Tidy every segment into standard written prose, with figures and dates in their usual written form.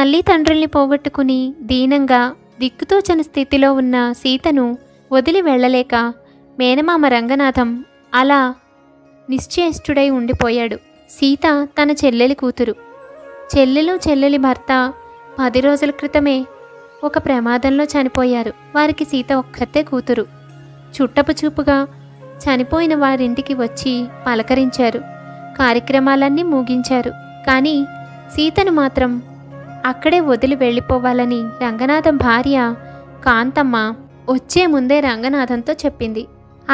తల్లి తండ్రుల్ని పోగొట్టుకుని దీనంగా దిక్కుతోచని స్థితిలో ఉన్న సీతను వదిలి వెళ్ళలేక మేనమామ రంగనాథం అలా నిశ్చేష్టుడై ఉండిపోయాడు. సీత తన చెల్లెలి కూతురు. చెల్లెలి భర్త 10 రోజుల క్రితమే ఒక ప్రమాదంలో చనిపోయారు. వారికి సీత ఒక్కతే కూతురు. చుట్టపు చూపుగా చనిపోయిన వారింటికి వచ్చి పలకరించారు. కార్యక్రమాలన్నీ ముగించారు. కానీ సీతను మాత్రం అక్కడే వదిలి వెళ్ళిపోవాలని రంగనాథం భార్య కాంతమ్మ వచ్చే ముందే రంగనాథంతో చెప్పింది.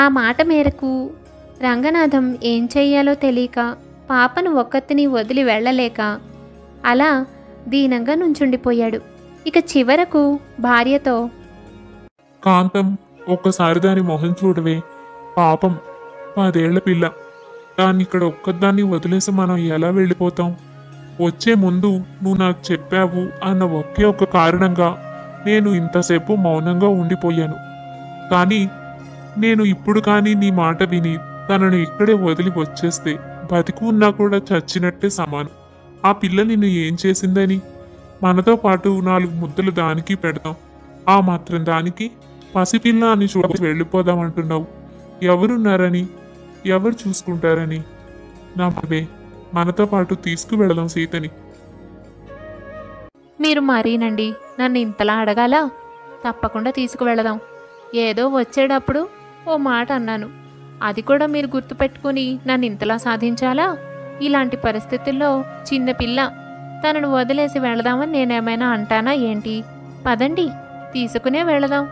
ఆ మాట మేరకు రంగనాథం ఏం చెయ్యాలో తెలియక పాపను ఒక్కతిని వదిలి వెళ్ళలేక అలా దీనంగా నుంచుండిపోయాడు. ఇక చివరకు భార్యతో, కాంతం, ఒక్కసారి దాని మొహం చూడవే. పాపం, 10 ఏళ్ల పిల్ల. దాన్ని ఇక్కడ ఒక్కదాన్ని వదిలేసి మనం ఎలా వెళ్ళిపోతాం? వచ్చే ముందు నువ్వు నాకు చెప్పావు అన్న ఒకే ఒక కారణంగా నేను ఇంతసేపు మౌనంగా ఉండిపోయాను. కానీ నేను ఇప్పుడు కానీ నీ మాట విని తనను ఇక్కడే వదిలి వచ్చేస్తే బతికి ఉన్నా కూడా చచ్చినట్టే సమానం. ఆ పిల్ల నిన్ను ఏం చేసిందని? మనతో పాటు 4 ముద్దలు దానికి పెడతాం. ఆ మాత్రం దానికి పసిపిల్ల అని చూడ వెళ్ళిపోదామంటున్నావు. ఎవరున్నారని, ఎవరు చూసుకుంటారని? నమ్మవే, మనతో పాటు తీసుకువెళదాం సీతని. మీరు మరీనండి, నన్ను ఇంతలా అడగాలా? తప్పకుండా తీసుకువెళదాం. ఏదో వచ్చేటప్పుడు ఓ మాట అన్నాను, అది కూడా మీరు గుర్తుపెట్టుకుని నన్ను ఇంతలా సాధించాలా? ఇలాంటి పరిస్థితుల్లో చిన్నపిల్ల, తనను వదిలేసి వెళదామని నేనేమైనా అంటానా ఏంటి? పదండి, తీసుకునే వెళదాం.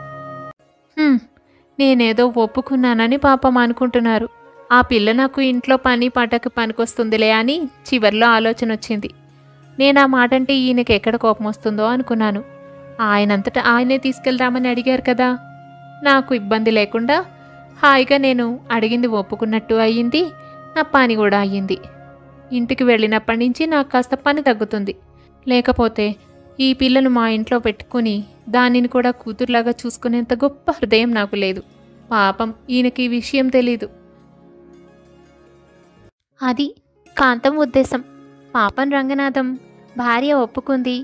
నేనేదో ఒప్పుకున్నానని పాపం అనుకుంటున్నారు. ఆ పిల్ల నాకు ఇంట్లో పని పాటకి పనికొస్తుందిలే అని చివర్లో ఆలోచన వచ్చింది. నేను ఆ మాటంటే ఈయనకి ఎక్కడ కోపం వస్తుందో అనుకున్నాను. ఆయనంతటా ఆయనే తీసుకెళ్దామని అడిగారు కదా. నాకు ఇబ్బంది లేకుండా హాయిగా నేను అడిగింది ఒప్పుకున్నట్టు అయ్యింది. నా పని కూడా అయ్యింది. ఇంటికి వెళ్ళినప్పటి నుంచి నాకు కాస్త పని తగ్గుతుంది. లేకపోతే ఈ పిల్లను మా ఇంట్లో పెట్టుకుని దానిని కూడా కూతురులాగా చూసుకునేంత గొప్ప హృదయం నాకు లేదు. పాపం, ఈయనకి ఈ విషయం తెలీదు. అది కాంతం ఉద్దేశం. పాపం రంగనాథం భార్య ఒప్పుకుంది,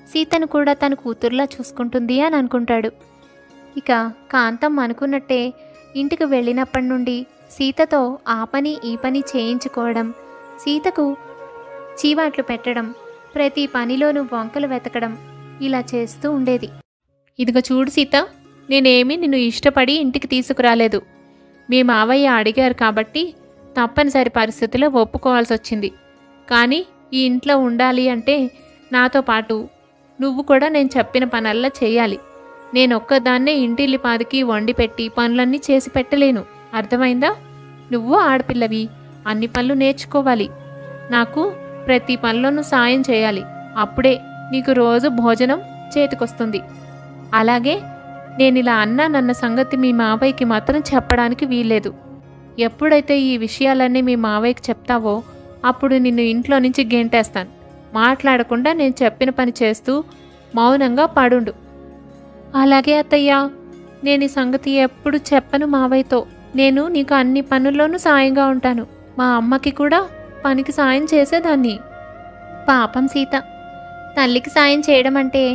సీతను కూడా తన కూతురులా చూసుకుంటుంది అని అనుకుంటాడు. ఇక కాంతం అనుకున్నట్టే ఇంటికి వెళ్ళినప్పటి నుండి సీతతో ఆ పని ఈ పని చేయించుకోవడం, సీతకు చీవాట్లు పెట్టడం, ప్రతి పనిలోనూ వంకలు వెతకడం, ఇలా చేస్తూ ఉండేది. ఇదిగో చూడు సీత, నేనేమీ నిన్ను ఇష్టపడి ఇంటికి తీసుకురాలేదు. మీ మావయ్య అడిగారు కాబట్టి తప్పనిసరి పరిస్థితిలో ఒప్పుకోవాల్సి వచ్చింది. కానీ ఈ ఇంట్లో ఉండాలి అంటే నాతో పాటు నువ్వు కూడా నేను చెప్పిన పనల్లా చేయాలి. నేనొక్కదాన్నే ఇంటిల్లిపాదికి వండి పెట్టి పనులన్నీ చేసి పెట్టలేను. అర్థమైందా? నువ్వు ఆడపిల్లవి, అన్ని పనులు నేర్చుకోవాలి. నాకు ప్రతి పనిలోనూ సాయం చేయాలి. అప్పుడే నీకు రోజు భోజనం చేతికొస్తుంది. అలాగే నేనిలా అన్నానన్న సంగతి మీ మావయ్యకి మాత్రం చెప్పడానికి వీల్లేదు. ఎప్పుడైతే ఈ విషయాలన్నీ మీ మావయ్యకి చెప్తావో అప్పుడు నిన్ను ఇంట్లో నుంచి గెంటేస్తాను. మాట్లాడకుండా నేను చెప్పిన పని చేస్తూ మౌనంగా పడుండు. అలాగే అత్తయ్యా, నేను ఈ సంగతి ఎప్పుడు చెప్పను మావయ్యతో. నేను నీకు అన్ని పనుల్లోనూ సాయంగా ఉంటాను. మా అమ్మకి కూడా పనికి సాయం చేసేదాన్ని. పాపం సీత, తల్లికి సాయం చేయడం అంటే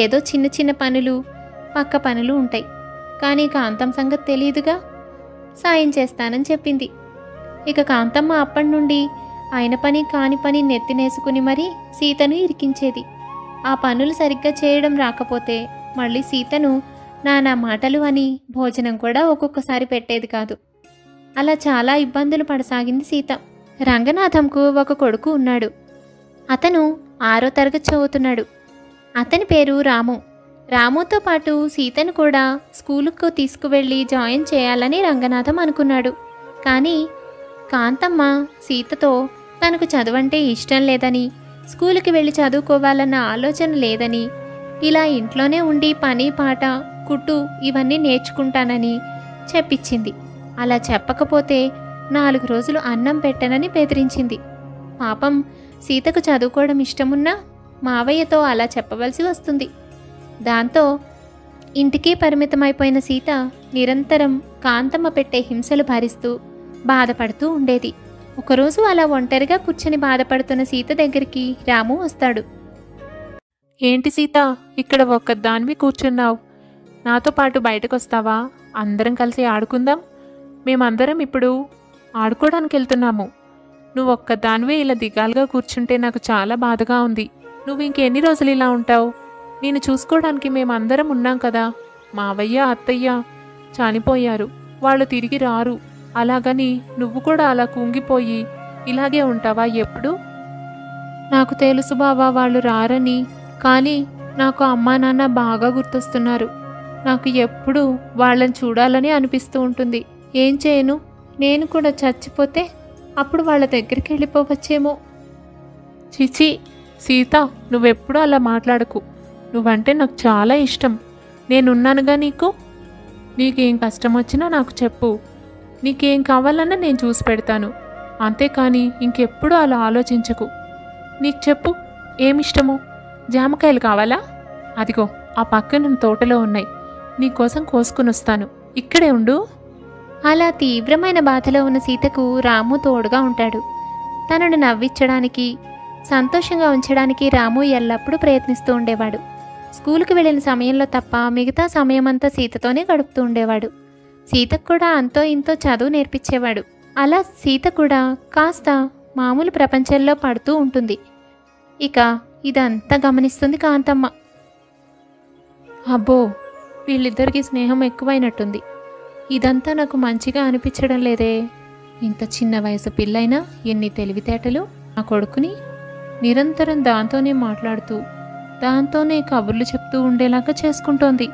ఏదో చిన్న చిన్న పనులు, పక్క పనులు ఉంటాయి. కానీ కాంతం సంగతి తెలియదుగా. సాయం చేస్తానని చెప్పింది. ఇక కాంతమ్మ అప్పటి నుండి అయిన పని కాని పని నెత్తినేసుకుని మరీ సీతను ఇరికించేది. ఆ పనులు సరిగ్గా చేయడం రాకపోతే మళ్ళీ సీతను నానా మాటలు అని భోజనం కూడా ఒక్కొక్కసారి పెట్టేది కాదు. అలా చాలా ఇబ్బందులు పడసాగింది సీత. రంగనాథంకు ఒక కొడుకు ఉన్నాడు. అతను 6వ తరగతి చదువుతున్నాడు. అతని పేరు రాము. రాముతో పాటు సీతను కూడా స్కూలుకు తీసుకువెళ్ళి జాయిన్ చేయాలని రంగనాథం అనుకున్నాడు. కానీ కాంతమ్మ సీతతో తనకు చదువంటే ఇష్టం లేదని, స్కూలుకి వెళ్ళి చదువుకోవాలన్న ఆలోచన లేదని, ఇలా ఇంట్లోనే ఉండి పని పాట కుట్టు ఇవన్నీ నేర్చుకుంటానని చెప్పించింది. అలా చెప్పకపోతే 4 రోజులు అన్నం పెట్టనని బెదిరించింది. పాపం సీతకు చదువుకోవడం ఇష్టమున్నా మావయ్యతో అలా చెప్పవలసి వస్తుంది. దాంతో ఇంటికి పరిమితమైపోయిన సీత నిరంతరం కాంతమ్మ పెట్టే హింసలు భరిస్తూ బాధపడుతూ ఉండేది. ఒకరోజు అలా ఒంటరిగా కూర్చొని బాధపడుతున్న సీత దగ్గరికి రాము వస్తాడు. ఏంటి సీత, ఇక్కడ ఒక్కదానివి కూర్చున్నావు? నాతో పాటు బయటకు వస్తావా? అందరం కలిసి ఆడుకుందాం. మేమందరం ఇప్పుడు ఆడుకోవడానికి వెళ్తున్నాము. నువ్వు ఒక్కదానివే ఇలా దిగాలుగా కూర్చుంటే నాకు చాలా బాధగా ఉంది. నువ్వు ఇంకెన్ని రోజులు ఇలా ఉంటావు? నేను చూసుకోవడానికి మేమందరం ఉన్నాం కదా. మావయ్య, అత్తయ్య చనిపోయారు, వాళ్ళు తిరిగి రారు. అలాగని నువ్వు కూడా అలా కుంగిపోయి ఇలాగే ఉంటావా ఎప్పుడు? నాకు తెలుసు బావా వాళ్ళు రారని, కానీ నాకు అమ్మా నాన్న బాగా గుర్తొస్తున్నారు. నాకు ఎప్పుడు వాళ్ళని చూడాలని అనిపిస్తూ ఉంటుంది. ఏం చేయను? నేను కూడా చచ్చిపోతే అప్పుడు వాళ్ళ దగ్గరికి వెళ్ళిపోవచ్చేమో. చిచి సీత, నువ్వెప్పుడూ అలా మాట్లాడకు. నువ్వంటే నాకు చాలా ఇష్టం. నేనున్నానుగా నీకు. నీకేం కష్టం వచ్చినా నాకు చెప్పు. నీకేం కావాలన్నా నేను చూసి పెడతాను. అంతేకాని ఇంకెప్పుడు అలా ఆలోచించకు. నీకు చెప్పు, ఏమిష్టమో? జామకాయలు కావాలా? అదిగో ఆ పక్కన తోటలో ఉన్నాయి, నీకోసం కోసుకుని వస్తాను. ఇక్కడే ఉండు. అలా తీవ్రమైన బాధలో ఉన్న సీతకు రాము తోడుగా ఉంటాడు. తనను నవ్వించడానికి, సంతోషంగా ఉంచడానికి రాము ఎల్లప్పుడూ ప్రయత్నిస్తూ ఉండేవాడు. స్కూలుకి వెళ్ళిన సమయంలో తప్ప మిగతా సమయమంతా సీతతోనే గడుపుతూ ఉండేవాడు. సీతకు కూడా అంతో ఇంతో చదువు నేర్పించేవాడు. అలా సీత కూడా కాస్త మామూలు ప్రపంచంలో పడుతూ ఉంటుంది. ఇక ఇదంతా గమనిస్తుంది కాంతమ్మ. అబ్బో, వీళ్ళిద్దరికీ స్నేహం ఎక్కువైనట్టుంది. ఇదంతా నాకు మంచిగా అనిపించడం లేదే. ఇంత చిన్న వయసు పిల్లైనా ఎన్ని తెలివితేటలు! నా కొడుకుని నిరంతరం దాంతోనే మాట్లాడుతూ, దాంతోనే కబుర్లు చెప్తూ ఉండేలాగా చేసుకుంటోంది.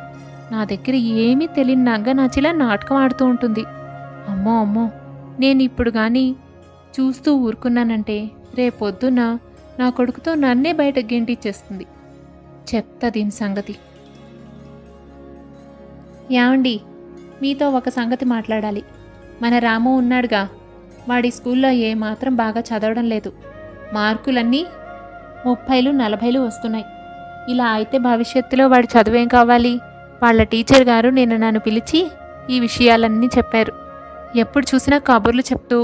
నా దగ్గర ఏమీ తెలియని నచ్చిలా నాటకం ఆడుతూ ఉంటుంది. అమ్మో అమ్మో, నేను ఇప్పుడు కానీ చూస్తూ ఊరుకున్నానంటే రేపొద్దున నా కొడుకుతో నన్నే బయట గెంటిచ్చేస్తుంది. చెప్తా దీని సంగతి. యాండి, మీతో ఒక సంగతి మాట్లాడాలి. మన రాము ఉన్నాడుగా, వాడి స్కూల్లో ఏమాత్రం బాగా చదవడం లేదు. మార్కులన్నీ 30లు 40లు వస్తున్నాయి. ఇలా అయితే భవిష్యత్తులో వాడి చదువేం కావాలి? వాళ్ళ టీచర్ గారు నిన్న నన్ను పిలిచి ఈ విషయాలన్నీ చెప్పారు. ఎప్పుడు చూసినా కబుర్లు చెప్తూ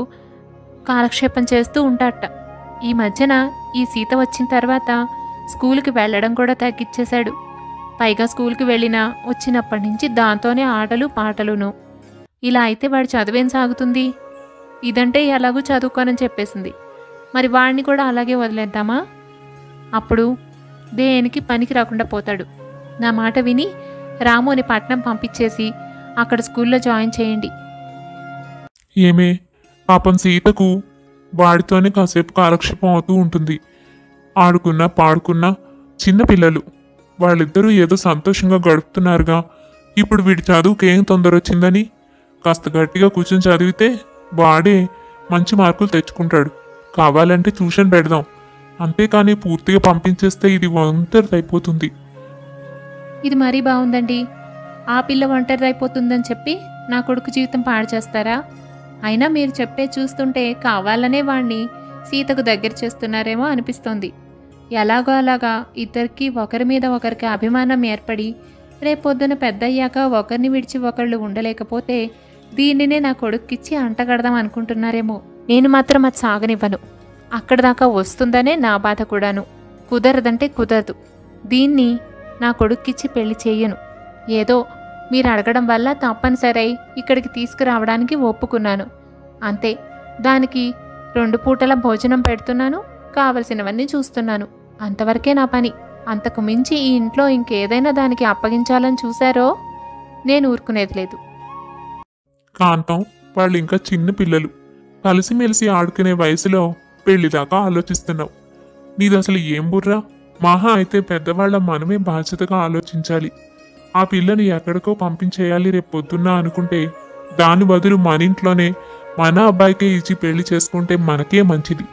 కాలక్షేపం చేస్తూ ఉంటాడట. ఈ మధ్యన ఈ సీత వచ్చిన తర్వాత స్కూల్కి వెళ్ళడం కూడా తగ్గించేశాడు. పైగా స్కూల్కి వెళ్ళినా వచ్చినప్పటి నుంచి దాంతోనే ఆటలు పాటలును. ఇలా అయితే వాడి చదువేం సాగుతుంది? ఇదంటే ఎలాగూ చదువుకోనని చెప్పేసింది. మరి వాడిని కూడా అలాగే వదిలేద్దామా? అప్పుడు దేనికి పనికి రాకుండా పోతాడు. నా మాట విని రాముని పట్నం పంపించేసి అక్కడ స్కూల్లో జాయిన్ చేయండి. ఏమే, పాపం సీతకు వాడితోనే కాసేపు కాలక్షేపం అవుతూ ఉంటుంది. ఆడుకున్నా పాడుకున్నా చిన్నపిల్లలు వాళ్ళిద్దరూ ఏదో సంతోషంగా గడుపుతున్నారుగా. ఇప్పుడు వీడి చదువుకి ఏం తొందర వచ్చిందని కాస్త గట్టిగా కూర్చొని చదివితే వాడే మంచి మార్కులు తెచ్చుకుంటాడు. కావాలంటే ట్యూషన్ పెడదాం, అంతేకాని పూర్తిగా పంపించేస్తే ఇది ఒంటరిదైపోతుంది. ఇది మరీ బాగుందండి. ఆ పిల్ల ఒంటరిదైపోతుందని చెప్పి నా కొడుకు జీవితం పాడు చేస్తారా? అయినా మీరు చెప్పే చూస్తుంటే కావాలనే వాణ్ణి సీతకు దగ్గర చేస్తున్నారేమో అనిపిస్తోంది. ఎలాగో అలాగా ఇద్దరికి ఒకరి మీద ఒకరికి అభిమానం ఏర్పడి రేపొద్దున పెద్దయ్యాక ఒకరిని విడిచి ఒకళ్ళు ఉండలేకపోతే దీనినే నా కొడుక్కిచ్చి అంటగడదాం అనుకుంటున్నారేమో. నేను మాత్రం అది సాగనివ్వను. అక్కడి దాకా వస్తుందనే నా బాధ కూడాను. కుదరదంటే కుదరదు. దీన్ని నా కొడుక్కిచ్చి పెళ్లి చెయ్యను. ఏదో మీరు అడగడం వల్ల తప్పనిసరి ఇక్కడికి తీసుకురావడానికి ఒప్పుకున్నాను అంతే. దానికి 2 పూటల భోజనం పెడుతున్నాను, కావలసినవన్నీ చూస్తున్నాను. అంతవరకే నా పని. అంతకు మించి ఈ ఇంట్లో ఇంకేదైనా దానికి అప్పగించాలని చూశారో నేను ఊరుకునేది లేదు. కాంతం, వాళ్ళు ఇంకా చిన్న పిల్లలు, కలిసిమెలిసి ఆడుకునే వయసులో పెళ్లిదాకా ఆలోచిస్తున్నావు. నీది అసలు ఏం బుర్రా? మహా అయితే పెద్దవాళ్ళ మనమే బాధ్యతగా ఆలోచించాలి. ఆ పిల్లని ఎక్కడికో పంపించేయాలి రేపు పొద్దున్న అనుకుంటే దాని బదులు మన ఇంట్లోనే మన అబ్బాయికే ఇచ్చి పెళ్లి చేసుకుంటే మనకే మంచిది.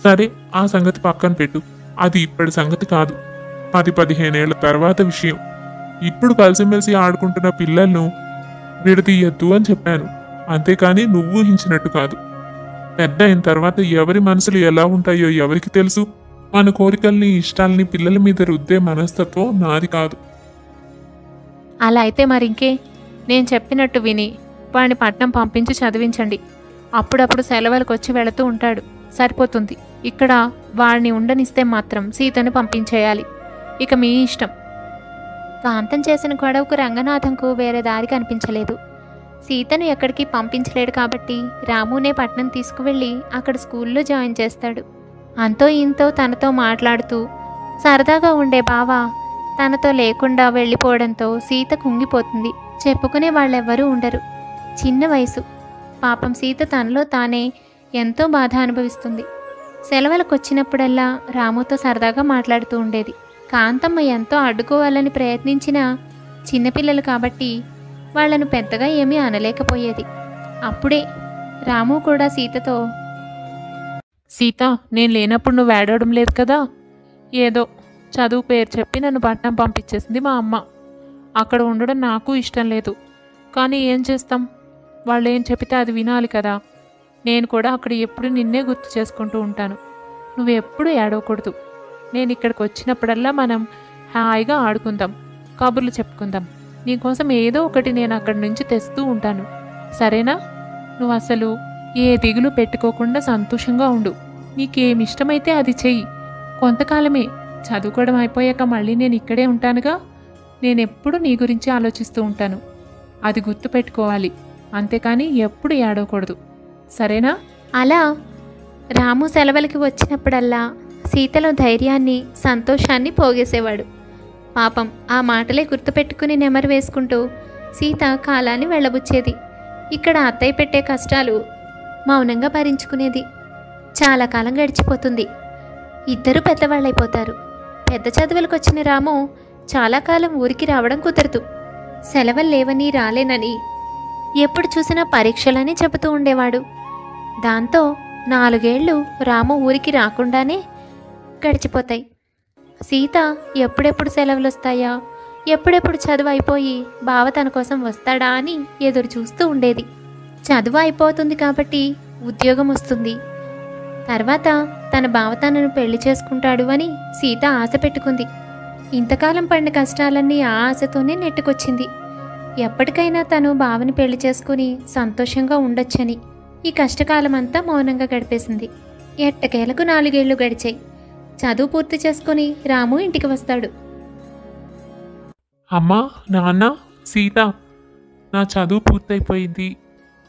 సరే, ఆ సంగతి పక్కన పెట్టు. అది ఇప్పటి సంగతి కాదు, 10-15 ఏళ్ల తర్వాత విషయం. ఇప్పుడు కలిసిమెలిసి ఆడుకుంటున్న పిల్లలను విడదీయద్దు అని చెప్పాను, అంతేకాని నువ్వు ఊహించినట్టు కాదు. పెద్ద అయిన తర్వాత ఎవరి మనసులు ఎలా ఉంటాయో ఎవరికి తెలుసు. మన కోరికల్ని ఇష్టాలని పిల్లల మీద రుద్దే మనస్తత్వం నాది కాదు. అలా అయితే మరింకే, నేను చెప్పినట్టు విని వాడిని పట్నం పంపించి చదివించండి. అప్పుడప్పుడు సెలవులకు వచ్చి వెళుతూ ఉంటాడు, సరిపోతుంది. ఇక్కడ వాడిని ఉండనిస్తే మాత్రం సీతను పంపించేయాలి. ఇక మీ ఇష్టం. కాంతం చేసిన గొడవకు రంగనాథంకు వేరే దారి కనిపించలేదు. సీతను ఎక్కడికి పంపించలేడు కాబట్టి రామునే పట్నం తీసుకువెళ్ళి అక్కడ స్కూల్లో జాయిన్ చేస్తాడు. అంతో ఇంతో తనతో మాట్లాడుతూ సరదాగా ఉండే బావ తనతో లేకుండా వెళ్ళిపోవడంతో సీత కుంగిపోతుంది. చెప్పుకునే వాళ్ళెవ్వరూ ఉండరు. చిన్న వయసు. పాపం సీత తనలో తానే ఎంతో బాధ అనుభవిస్తుంది. సెలవులకు వచ్చినప్పుడల్లా రాముతో సరదాగా మాట్లాడుతూ ఉండేది. కాంతమ్మ ఎంతో అడ్డుకోవాలని ప్రయత్నించినా చిన్నపిల్లలు కాబట్టి వాళ్లను పెద్దగా ఏమీ అనలేకపోయేది. అప్పుడే రాము కూడా సీతతో, సీత, నేను లేనప్పుడు నువ్వు ఏడవడం లేదు కదా. ఏదో చదువు పేరు చెప్పి నన్ను పట్నం పంపించేసింది మా అమ్మ. అక్కడ ఉండడం నాకు ఇష్టం లేదు. కానీ ఏం చేస్తాం, వాళ్ళు ఏం చెబితే అది వినాలి కదా. నేను కూడా అక్కడ ఎప్పుడు నిన్నే గుర్తు చేసుకుంటూ ఉంటాను. నువ్వు ఎప్పుడు ఏడవకూడదు. నేను ఇక్కడికి వచ్చినప్పుడల్లా మనం హాయిగా ఆడుకుందాం, కబుర్లు చెప్పుకుందాం. నీకోసం ఏదో ఒకటి నేను అక్కడి నుంచి తెస్తూ ఉంటాను. సరేనా? నువ్వు అసలు ఏ దిగులు పెట్టుకోకుండా సంతోషంగా ఉండు. నీకేమి ఇష్టమైతే అది చెయ్యి. కొంతకాలమే, చదువుకోవడం అయిపోయాక మళ్ళీ నేను ఇక్కడే ఉంటానుగా. నేనెప్పుడు నీ గురించి ఆలోచిస్తూ ఉంటాను. అది గుర్తు పెట్టుకోవాలి. అంతేకాని ఎప్పుడు ఏడవకూడదు. సరేనా? అలా రాము సెలవులకి వచ్చినప్పుడల్లా సీతలో ధైర్యాన్ని, సంతోషాన్ని పోగేసేవాడు. పాపం ఆ మాటలే గుర్తుపెట్టుకుని నెమరు వేసుకుంటూ సీత కాలాన్ని వెళ్ళబుచ్చేది. ఇక్కడ అత్తయ్య పెట్టే కష్టాలు మౌనంగా భరించుకునేది. చాలా కాలం గడిచిపోతుంది. ఇద్దరూ పెద్దవాళ్ళైపోతారు. పెద్ద చదువులకు వచ్చిన రాము చాలా కాలం ఊరికి రావడం కుదరదు. సెలవులు లేవని, రాలేనని, ఎప్పుడు చూసినా పరీక్షలని చెబుతూ ఉండేవాడు. దాంతో 4 ఏళ్ళు రాము ఊరికి రాకుండానే గడిచిపోతాయి. సీత ఎప్పుడెప్పుడు సెలవులు వస్తాయా, ఎప్పుడెప్పుడు చదువు అయిపోయి బావ తన కోసం వస్తాడా అని ఎదురు చూస్తూ ఉండేది. చదువు అయిపోతుంది కాబట్టి ఉద్యోగం వస్తుంది. తర్వాత తన బావ తనను పెళ్లి చేసుకుంటాడు అని సీత ఆశ పెట్టుకుంది. ఇంతకాలం పడిన కష్టాలన్నీ ఆ ఆశతోనే నెట్టుకొచ్చింది. ఎప్పటికైనా తను బావని పెళ్లి చేసుకుని సంతోషంగా ఉండొచ్చని ఈ కష్టకాలమంతా మౌనంగా గడిపేసింది. ఎట్టకేలకు 4 ఏళ్ళు గడిచాయి. చదువు పూర్తి చేసుకుని రాము ఇంటికి వస్తాడు. అమ్మా, నాన్న, సీత, నా చదువు పూర్తయిపోయింది.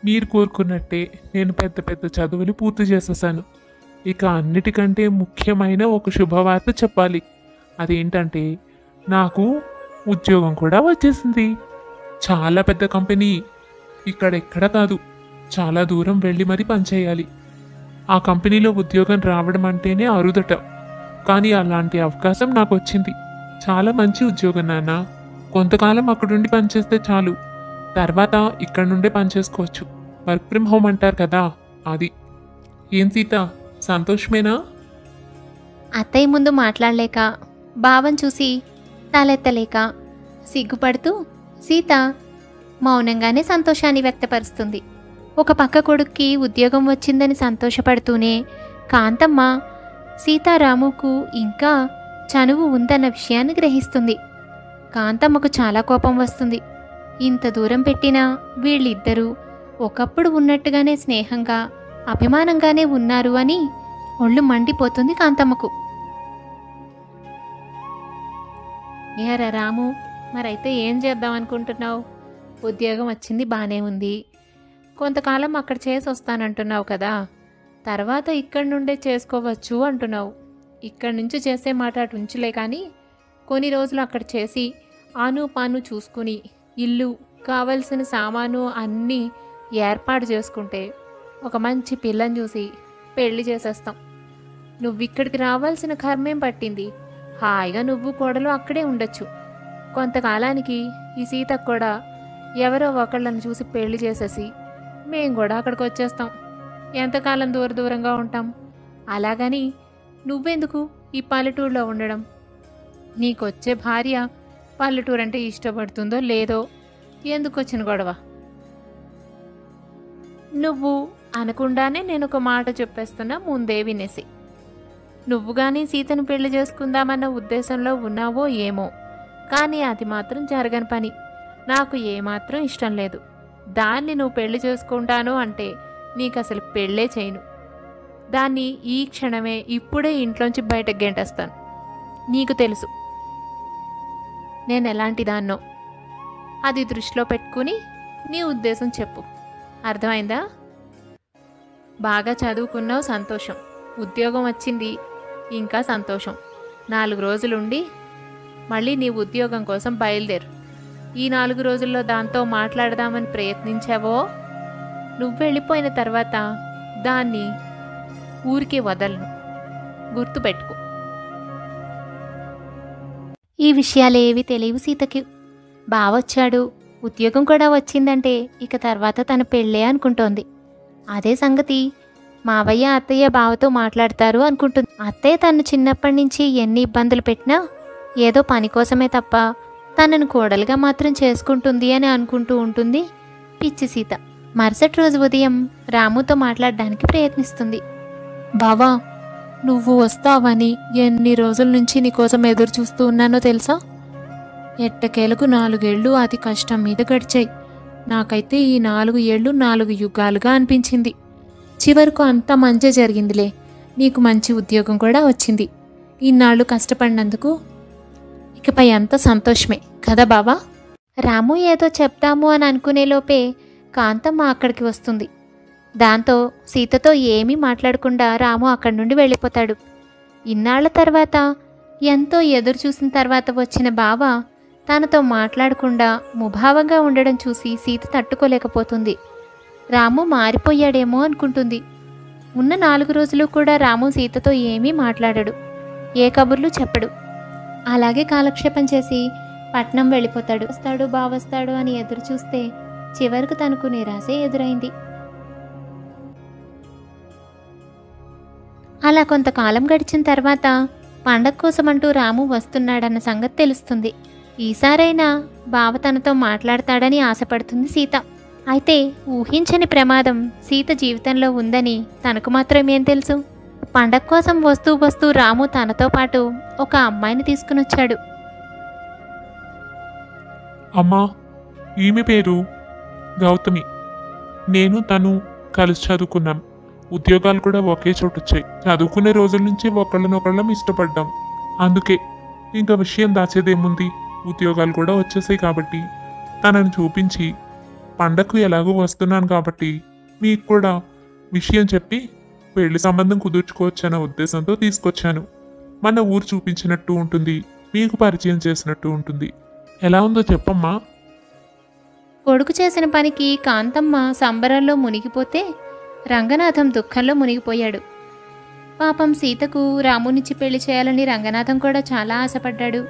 మీరు కోరుకున్నట్టే నేను పెద్ద పెద్ద చదువులు పూర్తి చేసేసాను. ఇక అన్నిటికంటే ముఖ్యమైన ఒక శుభవార్త చెప్పాలి. అదేంటంటే నాకు ఉద్యోగం కూడా వచ్చేసింది. చాలా పెద్ద కంపెనీ. ఇక్కడెక్కడ కాదు, చాలా దూరం వెళ్ళి మరీ పనిచేయాలి. ఆ కంపెనీలో ఉద్యోగం రావడం అంటేనే అరుదట. కానీ అలాంటి అవకాశం నాకు వచ్చింది. చాలా మంచి ఉద్యోగం నాన్న. కొంతకాలం అక్కడుండి పనిచేస్తే చాలు. తర్వాత ఇక్కడ నుండే పనిచేసుకోవచ్చు. వర్క్ ఫ్రమ్ హోమ్ అంటారు కదా, అది. ఏం సీత, సంతోషమేనా? అత్తయ్య ముందు మాట్లాడలేక, బావం చూసి తలెత్తలేక సిగ్గుపడుతూ సీత మౌనంగానే సంతోషాన్ని వ్యక్తపరుస్తుంది. ఒక పక్క కొడుక్కి ఉద్యోగం వచ్చిందని సంతోషపడుతూనే కాంతమ్మ సీతారాముకు ఇంకా చనువు ఉందన్న విషయాన్ని గ్రహిస్తుంది. కాంతమ్మకు చాలా కోపం వస్తుంది. ఇంత దూరం పెట్టినా వీళ్ళిద్దరూ ఒకప్పుడు ఉన్నట్టుగానే స్నేహంగా, అభిమానంగానే ఉన్నారు అని ఒళ్ళు మండిపోతుంది కాంతమ్మకు. ఏరా రాము, మరైతే ఏం చేద్దాం అనుకుంటున్నావు? ఉద్యోగం వచ్చింది, బాగానే ఉంది. కొంతకాలం అక్కడ చేసి వస్తానంటున్నావు కదా, తర్వాత ఇక్కడి నుండే చేసుకోవచ్చు అంటున్నావు. ఇక్కడి నుంచి చేసే మాట అటు ఉంచులే, కానీ కొన్ని రోజులు అక్కడ చేసి ఆను పాను చూసుకుని ఇల్లు, కావలసిన సామాను అన్నీ ఏర్పాటు చేసుకుంటే ఒక మంచి పిల్లని చూసి పెళ్లి చేసేస్తాం. నువ్వు ఇక్కడికి రావాల్సిన కర్మేం పట్టింది? హాయిగా నువ్వు కోడలు అక్కడే ఉండొచ్చు. కొంతకాలానికి ఈ సీతకు కూడా ఎవరో ఒకళ్ళని చూసి పెళ్లి చేసేసి మేం కూడా అక్కడికి వచ్చేస్తాం. ఎంతకాలం దూరంగా ఉంటాం? అలాగని నువ్వెందుకు ఈ పల్లెటూరులో ఉండడం? నీకొచ్చే భార్య పల్లెటూరు అంటే ఇష్టపడుతుందో లేదో, ఎందుకు వచ్చిన గొడవ? నువ్వు అనకుండానే నేను ఒక మాట చెప్పేస్తున్నా, ముందే వినేసి. నువ్వు కానీ సీతను పెళ్లి చేసుకుందామన్న ఉద్దేశంలో ఉన్నావో ఏమో, కానీ అది మాత్రం జరగని పని. నాకు ఏమాత్రం ఇష్టం లేదు. దాన్ని నువ్వు పెళ్లి చేసుకుంటాను అంటే నీకు అసలు పెళ్ళే చేయను. దాన్ని ఈ క్షణమే ఇప్పుడే ఇంట్లోంచి బయటకు గెంటేస్తాను. నీకు తెలుసు, నేను ఎలాంటిదాన్నో. అది దృష్టిలో పెట్టుకుని నీ ఉద్దేశం చెప్పు. అర్థమైందా? బాగా చదువుకున్నావు, సంతోషం. ఉద్యోగం వచ్చింది, ఇంకా సంతోషం. 4 రోజులుండి మళ్ళీ నీ ఉద్యోగం కోసం బయలుదేరు. ఈ 4 రోజుల్లో దాంతో మాట్లాడదామని ప్రయత్నించావో, నువ్వు వెళ్ళిపోయిన తర్వాత దాన్ని ఊరికి వదలను. గుర్తుపెట్టుకో. ఈ విషయాలేవి తెలియవు సీతకి. బావొచ్చాడు, ఉద్యోగం కూడా వచ్చిందంటే ఇక తర్వాత తన పెళ్ళే అనుకుంటోంది. అదే సంగతి మావయ్య అత్తయ్య బావతో మాట్లాడతారు అనుకుంటుంది. అత్తయ్య తను చిన్నప్పటి నుంచి ఎన్ని ఇబ్బందులు పెట్టినా ఏదో పని కోసమే తప్ప తనను కోడలుగా మాత్రం చేసుకుంటుంది అని అనుకుంటూ ఉంటుంది పిచ్చి సీత. మరుసటి రోజు ఉదయం రాముతో మాట్లాడడానికి ప్రయత్నిస్తుంది. బావా, నువ్వు వస్తావని ఎన్ని రోజుల నుంచి నీకోసం ఎదురు చూస్తూ ఉన్నానో తెలుసా? ఎట్టకేలకు 4 ఏళ్ళు అతి కష్టం మీద గడిచాయి. నాకైతే ఈ 4 ఏళ్ళు 4 యుగాలుగా అనిపించింది. చివరకు అంతా మంచి జరిగిందిలే. నీకు మంచి ఉద్యోగం కూడా వచ్చింది. ఇన్నాళ్ళు కష్టపడినందుకు ఇకపై అంత సంతోషమే కదా బావా? రాము ఏదో చెప్తాము అని అనుకునేలోపే కాంతమ్మ అక్కడికి వస్తుంది. దాంతో సీతతో ఏమీ మాట్లాడకుండా రాము అక్కడి నుండి వెళ్ళిపోతాడు. ఇన్నాళ్ల తర్వాత, ఎంతో ఎదురు చూసిన తర్వాత వచ్చిన బావ తనతో మాట్లాడకుండా ముభావంగా ఉండడం చూసి సీత తట్టుకోలేకపోతుంది. రాము మారిపోయాడేమో అనుకుంటుంది. ఉన్న 4 రోజులు కూడా రాము సీతతో ఏమీ మాట్లాడడు, ఏ కబుర్లు చెప్పడు. అలాగే కాలక్షేపం చేసి పట్నం వెళ్ళిపోతాడు. వస్తాడు బావస్తాడు అని ఎదురు చూస్తే చివరకు తనకు నిరాశే ఎదురైంది. అలా కొంతకాలం గడిచిన తర్వాత పండగ కోసమంటూ రాము వస్తున్నాడన్న సంగతి తెలుస్తుంది. ఈసారైనా బావ తనతో మాట్లాడతాడని ఆశపడుతుంది సీత. అయితే ఊహించని ప్రమాదం సీత జీవితంలో ఉందని తనకు మాత్రం ఏం తెలుసు? పండగ కోసం వస్తూ రాము తనతో పాటు ఒక అమ్మాయిని తీసుకునొచ్చాడు. అమ్మా, ఈమె పేరు గౌతమి. నేను తను కలిసి చదువుకున్నాం. ఉద్యోగాలు కూడా ఒకే చోటు వచ్చాయి. చదువుకునే రోజుల నుంచి ఒకళ్ళనొకళ్ళం ఇష్టపడ్డాం. అందుకే ఇంకా విషయం దాచేదేముంది, ఉద్యోగాలు కూడా వచ్చేసాయి కాబట్టి తనని చూపించి పండగకు ఎలాగో వస్తున్నాను కాబట్టి మీకు కూడా విషయం చెప్పి పెళ్లి సంబంధం కుదుర్చుకోవచ్చన్న ఉద్దేశంతో తీసుకొచ్చాను. మన ఊరు చూపించినట్టు ఉంటుంది, మీకు పరిచయం చేసినట్టు ఉంటుంది. ఎలా ఉందో చెప్పమ్మా. కొడుకు చేసిన పనికి కాంతమ్మ సంబరంలో మునిగిపోతే రంగనాథం దుఃఖంలో మునిగిపోయాడు. పాపం సీతకు రామునిచ్చి పెళ్లి చేయాలని రంగనాథం కూడా చాలా ఆశపడ్డాడు.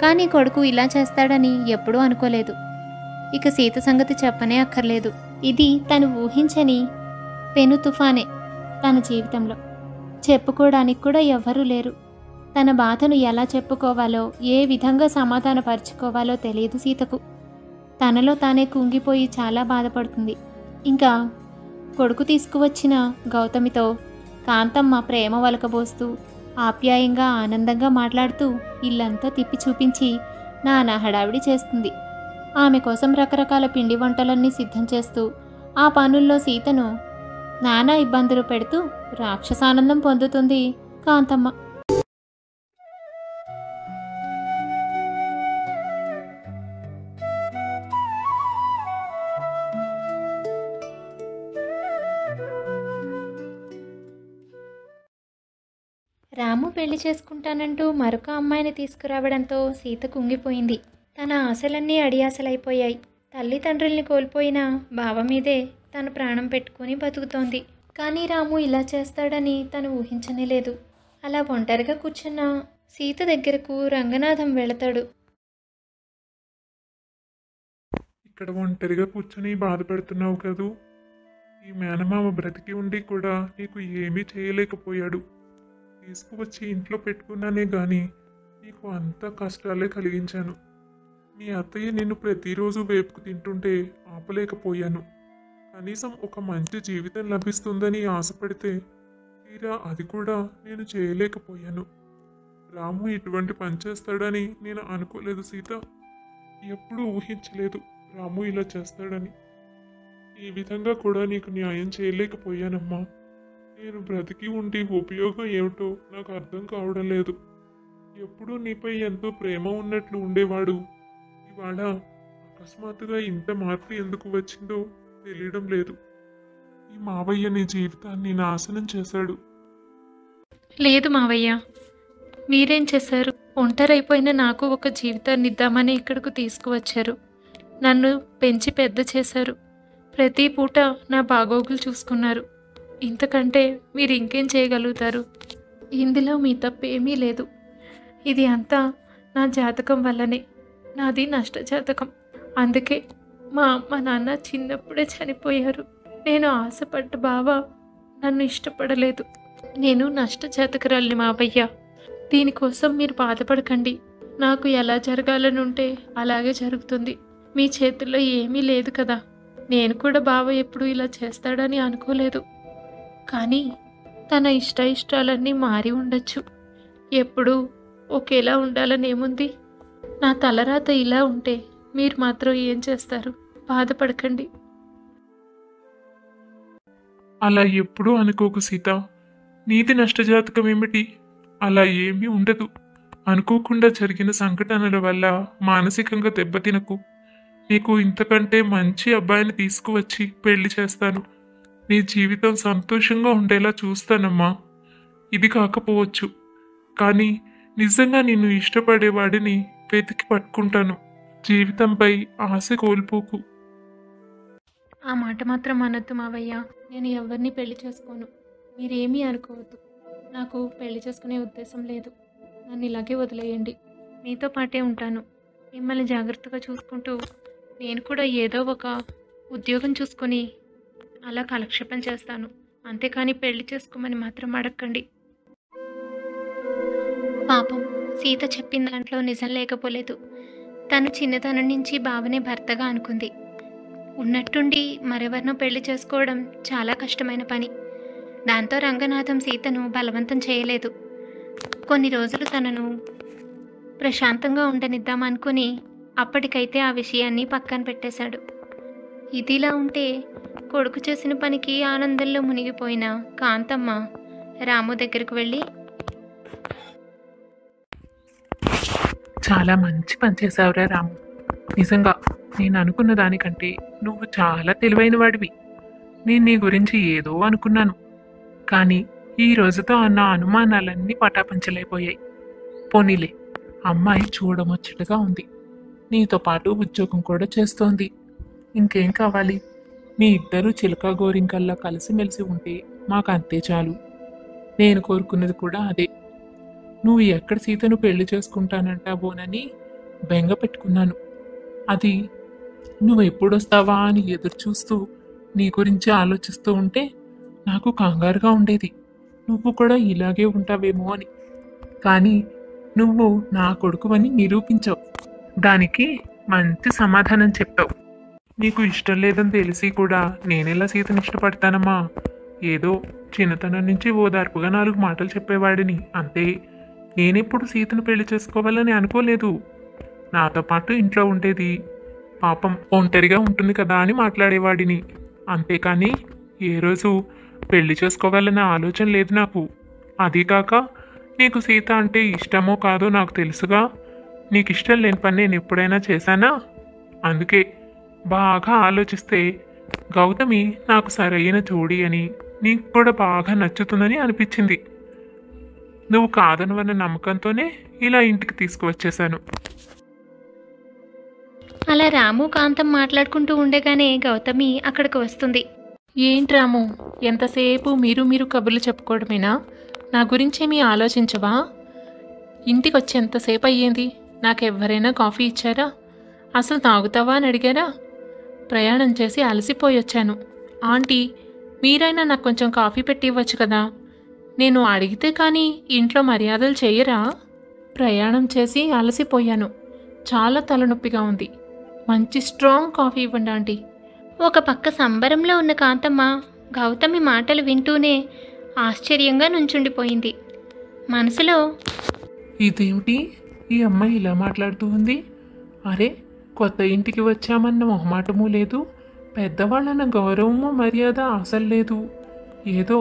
కానీ కొడుకు ఇలా చేస్తాడని ఎప్పుడూ అనుకోలేదు. ఇక సీత సంగతి చెప్పనే అక్కర్లేదు. ఇది తను ఊహించని పెను తుఫానే తన జీవితంలో. చెప్పుకోవడానికి కూడా ఎవ్వరూ లేరు. తన బాధను ఎలా చెప్పుకోవాలో, ఏ విధంగా సమాధానపరుచుకోవాలో తెలియదు సీతకు. తనలో తానే కుంగిపోయి చాలా బాధపడుతుంది. ఇంకా కొడుకు తీసుకువచ్చిన గౌతమితో కాంతమ్మ ప్రేమ వలకబోస్తూ ఆప్యాయంగా ఆనందంగా మాట్లాడుతూ ఇల్లంతా తిప్పి చూపించి నానా హడావిడి చేస్తుంది. ఆమె కోసం రకరకాల పిండి వంటలన్నీ సిద్ధం చేస్తూ ఆ పనుల్లో సీతను నానా ఇబ్బందులు పెడుతూ రాక్షసానందం పొందుతుంది కాంతమ్మ. రాము పెళ్లి చేసుకుంటానంటూ మరొక అమ్మాయిని తీసుకురావడంతో సీత కుంగిపోయింది. తన ఆశలన్నీ అడియాసలైపోయాయి. తల్లిదండ్రుల్ని కోల్పోయిన బావ మీదే తను ప్రాణం పెట్టుకుని బతుకుతోంది. కానీ రాము ఇలా చేస్తాడని తను ఊహించనే లేదు. అలా ఒంటరిగా కూర్చున్న సీత దగ్గరకు రంగనాథం వెళతాడు. ఇక్కడ ఒంటరిగా కూర్చొని బాధపడుతున్నావు కదూ. ఈ మేనమామ బ్రతికి ఉండి కూడా నీకు ఏమీ చేయలేకపోయాడు. తీసుకువచ్చి ఇంట్లో పెట్టుకున్నానే గాని నీకు అంత కష్టాలే కలిగించాను. మీ అత్తయ్య నిన్ను ప్రతిరోజు వేపుకు తింటుంటే ఆపలేకపోయాను. కనీసం ఒక మంచి జీవితం లభిస్తుందని ఆశపడితే తీరా అది కూడా నేను చేయలేకపోయాను. రాము ఇటువంటి పని చేస్తాడని నేను అనుకోలేదు సీత. ఎప్పుడూ ఊహించలేదు రాము ఇలా చేస్తాడని. ఈ విధంగా కూడా నీకు న్యాయం చేయలేకపోయానమ్మా. నేను బ్రతికి ఉండి ఉపయోగం ఏమిటో నాకు అర్థం కావడం లేదు. ఎప్పుడూ నీపై ఎంతో ప్రేమ ఉన్నట్లు ఉండేవాడు ఇవాళ అకస్మాత్తుగా ఇంత మార్పు ఎందుకు వచ్చిందో తెలియడం లేదు. ఈ మావయ్య నీ జీవితాన్ని నాశనం చేశాడు. లేదు మావయ్య, మీరేం చేశారు? ఒంటరైపోయిన నాకు ఒక జీవితాన్ని ఇద్దామని ఇక్కడకు తీసుకువచ్చారు. నన్ను పెంచి పెద్ద చేశారు. ప్రతి పూట నా బాగోగులు చూసుకున్నారు. ఇంతకంటే మీరు ఇంకేం చేయగలుగుతారు? ఇందులో మీ తప్పేమీ లేదు. ఇది అంతా నా జాతకం వల్లనే. నాది నష్ట జాతకం. అందుకే మా అమ్మ నాన్న చిన్నప్పుడే చనిపోయారు. నేను ఆశపడ్డ బావ నన్ను ఇష్టపడలేదు. నేను నష్ట జాతకురాలిని మావయ్య. దీనికోసం మీరు బాధపడకండి. నాకు ఎలా జరగాలని ఉంటే అలాగే జరుగుతుంది. మీ చేతుల్లో ఏమీ లేదు కదా. నేను కూడా బావ ఎప్పుడు ఇలా చేస్తాడని అనుకోలేదు. కానీ తన ఇష్టాలన్నీ మారి ఉండొచ్చు. ఎప్పుడూ ఒకేలా ఉండాలని ఏముంది? నా తలరాత ఇలా ఉంటే మీరు మాత్రం ఏం చేస్తారు? బాధపడకండి. అలా ఎప్పుడూ అనుకోకు సీత. నీది నష్టజాతకం ఏమిటి? అలా ఏమీ ఉండదు. అనుకోకుండా జరిగిన సంఘటనల వల్ల మానసికంగా దెబ్బతినకు. నీకు ఇంతకంటే మంచి అబ్బాయిని తీసుకువచ్చి పెళ్లి చేస్తాను. నీ జీవితం సంతోషంగా ఉండేలా చూస్తానమ్మా. ఇది కాకపోవచ్చు, కానీ నిజంగా నిన్ను ఇష్టపడేవాడిని వెతికి పట్టుకుంటాను. జీవితంపై ఆశ కోల్పోకు. ఆ మాట మాత్రం అనొద్దు మావయ్య. నేను ఎవరిని పెళ్లి చేసుకోను. మీరేమీ అనుకోవద్దు. నాకు పెళ్లి చేసుకునే ఉద్దేశం లేదు. నన్ను ఇలాగే వదిలేయండి. మీతో పాటే ఉంటాను. మిమ్మల్ని జాగ్రత్తగా చూసుకుంటూ నేను కూడా ఏదో ఒక ఉద్యోగం చూసుకొని అలా కాలక్షేపం చేస్తాను. అంతేకాని పెళ్లి చేసుకోమని మాత్రం అడగండి. పాపం సీత చెప్పిన దాంట్లో నిజం లేకపోలేదు. తను చిన్నతనం నుంచి బావనే భర్తగా అనుకుంది. ఉన్నట్టుండి మరెవరినో పెళ్లి చేసుకోవడం చాలా కష్టమైన పని. దాంతో రంగనాథం సీతను బలవంతం చేయలేదు. కొన్ని రోజులు తనను ప్రశాంతంగా ఉండనిద్దామనుకుని అప్పటికైతే ఆ విషయాన్ని పక్కన పెట్టేశాడు. ఇదిలా ఉంటే కొడుకు చేసిన పనికి ఆనందంలో మునిగిపోయిన కాంతమ్మ రాము దగ్గరకు వెళ్ళి, చాలా మంచి పని చేశావురా రాము. నిజంగా నేను అనుకున్న దానికంటే నువ్వు చాలా తెలివైన వాడివి. నేను నీ గురించి ఏదో అనుకున్నాను, కానీ ఈ రోజుతో నా అనుమానాలన్నీ పటాపంచలైపోయాయి. పోనీలే, అమ్మాయి చూడముచ్చటగా ఉంది. నీతో పాటు ఉద్యోగం కూడా చేస్తోంది. ఇంకేం కావాలి? మీ ఇద్దరూ చిలక గోరింకల్లా కలిసిమెలిసి ఉంటే మాకు అంతే చాలు. నేను కోరుకున్నది కూడా అదే. నువ్వు ఎక్కడ సీతను పెళ్లి చేసుకుంటానంటావోనని బెంగ పెట్టుకున్నాను. అది నువ్వు ఎప్పుడొస్తావా అని ఎదురు చూస్తూ నీ గురించి ఆలోచిస్తూ ఉంటే నాకు కంగారుగా ఉండేది. నువ్వు కూడా ఇలాగే ఉంటావేమో అని. కానీ నువ్వు నా కొడుకువని నిరూపించావు. దానికి మంచి సమాధానం చెప్పావు. నీకు ఇష్టం లేదని తెలిసి కూడా నేనెలా సీతను ఇష్టపడతానమ్మా? ఏదో చిన్నతనం నుంచి ఓదార్పుగా 4 మాటలు చెప్పేవాడిని అంతే. నేనెప్పుడు సీతను పెళ్లి చేసుకోవాలని అనుకోలేదు. నాతో పాటు ఇంట్లో ఉండేది. పాపం ఒంటరిగా ఉంటుంది కదా అని మాట్లాడేవాడిని. అంతేకాని ఏ రోజు పెళ్లి చేసుకోవాలన్న ఆలోచన లేదు నాకు. అదీ కాక నీకు సీత అంటే ఇష్టమో కాదో నాకు తెలుసుగా. నీకు ఇష్టం లేని పని నేను ఎప్పుడైనా చేశానా? అందుకే బాగా ఆలోచిస్తే గౌతమి నాకు సరైన జోడి అని, నీకు కూడా బాగా నచ్చుతుందని అనిపించింది. నువ్వు కాదనవన్న నమ్మకంతోనే ఇలా ఇంటికి తీసుకువచ్చేశాను. అలా రాము కాంతం మాట్లాడుకుంటూ ఉండగానే గౌతమి అక్కడికి వస్తుంది. ఏంటి రాము, ఎంతసేపు మీరు కబుర్లు చెప్పుకోవడమేనా? నా గురించేమీ ఆలోచించవా? ఇంటికి వచ్చి ఎంతసేపు అయ్యింది? నాకెవ్వరైనా కాఫీ ఇచ్చారా? అసలు తాగుతావా అని అడిగారా? ప్రయాణం చేసి అలసిపోయి వచ్చాను. ఆంటీ, మీరైనా నాకు కొంచెం కాఫీ పెట్టి ఇవ్వచ్చు కదా. నేను అడిగితే కానీ ఇంట్లో మర్యాదలు చెయ్యరా? ప్రయాణం చేసి అలసిపోయాను. చాలా తలనొప్పిగా ఉంది. మంచి స్ట్రాంగ్ కాఫీ ఇవ్వండి ఆంటీ. ఒక పక్క సంబరంలో ఉన్న కాంతమ్మ గౌతమి మాటలు వింటూనే ఆశ్చర్యంగా నుంచుండిపోయింది. మనసులో, ఇదేమిటి ఈ అమ్మాయి ఇలా మాట్లాడుతూ ఉంది? అరే, కొత్త ఇంటికి వచ్చామన్న మొహమాటమూ లేదు, పెద్దవాళ్ళన్న గౌరవము మర్యాద అసలు లేదు. ఏదో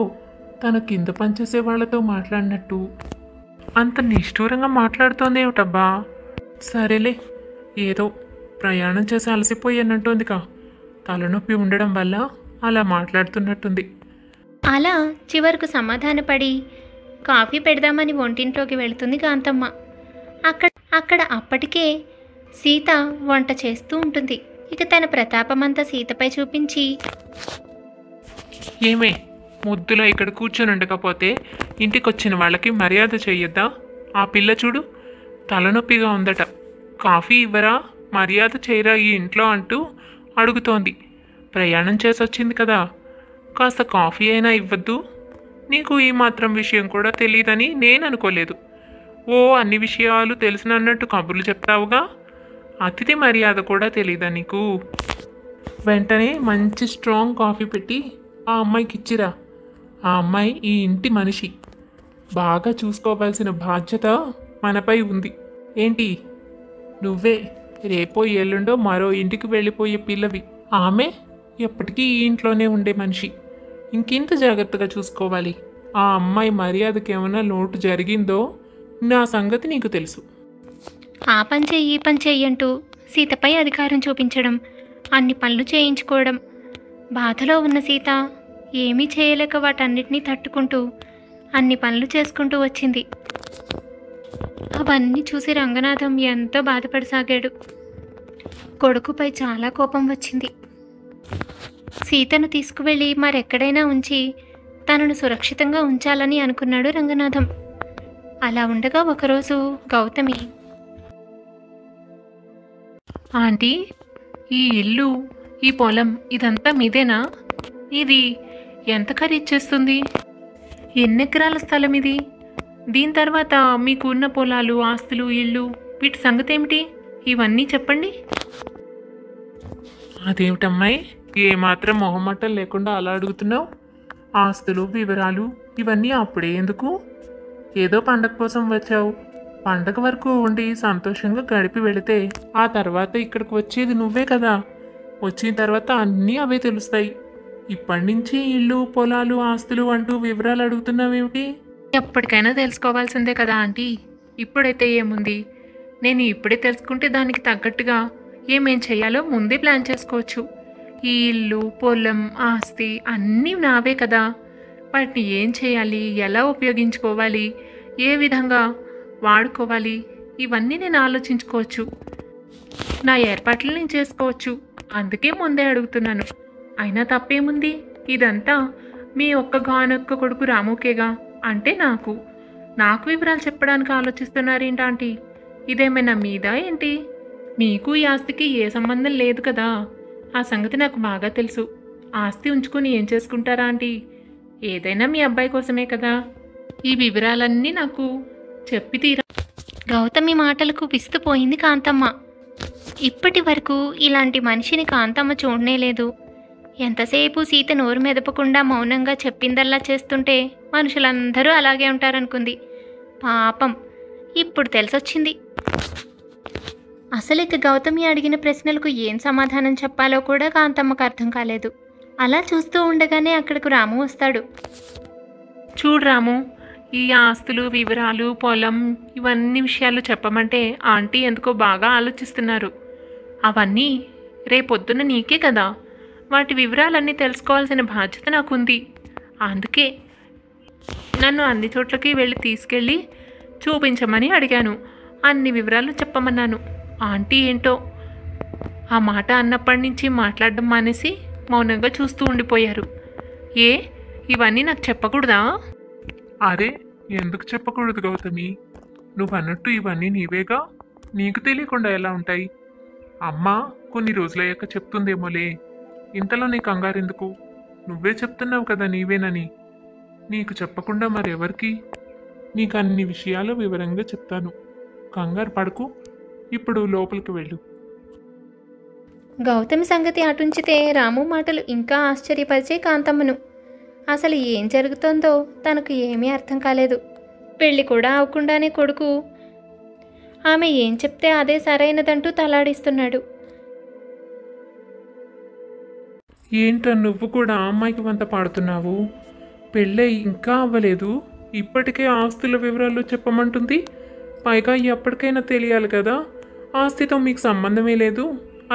తన కింద పనిచేసే వాళ్ళతో మాట్లాడినట్టు. అంత నిష్ఠూరంగా మాట్లాడుతోందేమిటబ్బా? సరేలే, ఏదో ప్రయాణం చేసి అలసిపోయానంటుందిగా, తలనొప్పి ఉండడం వల్ల అలా మాట్లాడుతున్నట్టుంది. అలా చివరకు సమాధానపడి కాఫీ పెడదామని వంటింట్లోకి వెళుతుంది కాంతమ్మ. అక్కడ అక్కడ అప్పటికే సీత వంట చేస్తూ ఉంటుంది. ఇక తన ప్రతాపమంతా సీతపై చూపించి, ఏమే, ముద్దులో ఇక్కడ కూర్చొని ఉండకపోతే ఇంటికొచ్చిన వాళ్ళకి మర్యాద చెయ్యొద్దా? ఆ పిల్ల చూడు, తలనొప్పిగా ఉందట, కాఫీ ఇవ్వరా, మర్యాద చేయరా ఈ ఇంట్లో అంటూ అడుగుతోంది. ప్రయాణం చేసి వచ్చింది కదా, కాస్త కాఫీ అయినా ఇవ్వద్దు? నీకు ఈ మాత్రం విషయం కూడా తెలియదని నేను అనుకోలేదు. ఓ అన్ని విషయాలు తెలిసినన్నట్టు కబుర్లు చెప్తావుగా, అతిథి మర్యాద కూడా తెలీదా నీకు? వెంటనే మంచి స్ట్రాంగ్ కాఫీ పెట్టి ఆ అమ్మాయికి ఇచ్చిరా. ఆ అమ్మాయి ఈ ఇంటి మనిషి, బాగా చూసుకోవాల్సిన బాధ్యత మనపై ఉంది. ఏంటి, నువ్వే రేపో ఎల్లుండో మరో ఇంటికి వెళ్ళిపోయే పిల్లవి. ఆమె ఎప్పటికీ ఈ ఇంట్లోనే ఉండే మనిషి, ఇంకెంత జాగ్రత్తగా చూసుకోవాలి. ఆ అమ్మాయి మర్యాదకి ఏమైనా లోటు జరిగిందో నా సంగతి నీకు తెలుసు. ఆ పని చెయ్యి ఈ పని చెయ్యి అంటూ సీతపై అధికారం చూపించడం, అన్ని పనులు చేయించుకోవడం. బాధలో ఉన్న సీత ఏమీ చేయలేక వాటన్నిటినీ తట్టుకుంటూ అన్ని పనులు చేసుకుంటూ వచ్చింది. అవన్నీ చూసి రంగనాథం ఎంతో బాధపడసాగాడు. కొడుకుపై చాలా కోపం వచ్చింది. సీతను తీసుకువెళ్ళి మరెక్కడైనా ఉంచి తనను సురక్షితంగా ఉంచాలని అనుకున్నాడు రంగనాథం. అలా ఉండగా ఒకరోజు గౌతమి, ఆంటీ, ఈ ఇల్లు, ఈ పొలం ఇదంతా మీదేనా? ఇది ఎంత ఖరీదు చేస్తుంది? ఎన్ని ఎకరాల స్థలం ఇది? దీని తర్వాత మీకు ఉన్న పొలాలు, ఆస్తులు, ఇల్లు, వీటి సంగతి ఏమిటి? ఇవన్నీ చెప్పండి. అదేమిటమ్మాయి, ఏమాత్రం మొహమాటం లేకుండా అలా అడుగుతున్నావు? ఆస్తులు, వివరాలు ఇవన్నీ అప్పుడే ఎందుకు? ఏదో పండగ కోసం వచ్చావు, పండగ వరకు ఉండి సంతోషంగా గడిపి వెళితే ఆ తర్వాత ఇక్కడికి వచ్చేది నువ్వే కదా. వచ్చిన తర్వాత అన్నీ అవే తెలుస్తాయి. ఇప్పటి నుంచి ఇల్లు, పొలాలు, ఆస్తులు అంటూ వివరాలు అడుగుతున్నావేమిటి? ఎప్పటికైనా తెలుసుకోవాల్సిందే కదా ఆంటీ. ఇప్పుడైతే ఏముంది, నేను ఇప్పుడే తెలుసుకుంటే దానికి తగ్గట్టుగా ఏమేం చేయాలో ముందే ప్లాన్ చేసుకోవచ్చు. ఈ ఇల్లు, పొలం, ఆస్తి అన్నీ నావే కదా. వాటిని ఏం చేయాలి, ఎలా ఉపయోగించుకోవాలి, ఏ విధంగా వాడుకోవాలి, ఇవన్నీ నేను ఆలోచించుకోవచ్చు. నా ఏర్పాట్లు నేను చేసుకోవచ్చు. అందుకే ముందే అడుగుతున్నాను. అయినా తప్పేముంది? ఇదంతా మీ ఒక్కగానొక్క కొడుకు రాముకేగా, అంటే నాకు వివరాలు చెప్పడానికి ఆలోచిస్తున్నారేంటి ఆంటీ? ఇదేమైనా మీదా ఏంటి? మీకు ఈ ఆస్తికి ఏ సంబంధం లేదు కదా. ఆ సంగతి నాకు బాగా తెలుసు. ఆస్తి ఉంచుకుని ఏం చేసుకుంటారా ఆంటీ? ఏదైనా మీ అబ్బాయి కోసమే కదా. ఈ వివరాలన్నీ నాకు చెప్పి తీరా. గౌతమి మాటలకు విస్తుపోయింది కాంతమ్మ. ఇప్పటి వరకు ఇలాంటి మనిషిని కాంతమ్మ చూడనే లేదు. ఎంతసేపు సీత నోరు మెదపకుండా మౌనంగా చెప్పిందల్లా చేస్తుంటే మనుషులందరూ అలాగే ఉంటారనుకుంది. పాపం, ఇప్పుడు తెలిసొచ్చింది. అసలు ఇక గౌతమి అడిగిన ప్రశ్నలకు ఏం సమాధానం చెప్పాలో కూడా కాంతమ్మకు అర్థం కాలేదు. అలా చూస్తూ ఉండగానే అక్కడకు రాము వస్తాడు. చూడు రాము, ఈ ఆస్తులు, వివరాలు, పొలం ఇవన్నీ విషయాలు చెప్పమంటే ఆంటీ ఎందుకో బాగా ఆలోచిస్తున్నారు. అవన్నీ రేపొద్దున నీకే కదా. వాటి వివరాలన్నీ తెలుసుకోవాల్సిన బాధ్యత నాకుంది. అందుకే నన్ను అన్ని చోట్లకి తీసుకెళ్ళి చూపించమని అడిగాను. అన్ని వివరాలు చెప్పమన్నాను. ఆంటీ ఏంటో ఆ మాట అన్నప్పటి నుంచి మాట్లాడడం మానేసి మౌనంగా చూస్తూ ఉండిపోయారు. ఇవన్నీ నాకు చెప్పకూడదా? అరే, ఎందుకు చెప్పకూడదు గౌతమి? నువ్వు అన్నట్టు ఇవన్నీ నీవేగా, నీకు తెలియకుండా ఎలా ఉంటాయి? అమ్మ కొన్ని రోజులయ్యాక చెప్తుందేమోలే, ఇంతలో నీ కంగారెందుకు? నువ్వే చెప్తున్నావు కదా నీవేనని. నీకు చెప్పకుండా మరెవరికి? నీకు అన్ని విషయాలు వివరంగా చెప్తాను, కంగారు పడకు. ఇప్పుడు లోపలికి వెళ్ళు. గౌతమి సంగతి అటుంచితే రాము మాటలు ఇంకా ఆశ్చర్యపరిచే కాంతమ్మను. అసలు ఏం జరుగుతుందో తనకు ఏమీ అర్థం కాలేదు. పెళ్లి కూడా అవకుండానే కొడుకు ఆమె ఏం చెప్తే అదే సరైనదంటూ తలాడిస్తున్నాడు. ఏంటో నువ్వు కూడా అమ్మాయికి వంత పాడుతున్నావు? పెళ్ళై ఇంకా అవ్వలేదు, ఇప్పటికే ఆస్తుల వివరాలు చెప్పమంటుంది. పైగా ఎప్పటికైనా తెలియాలి కదా, ఆస్తితో మీకు సంబంధమే లేదు,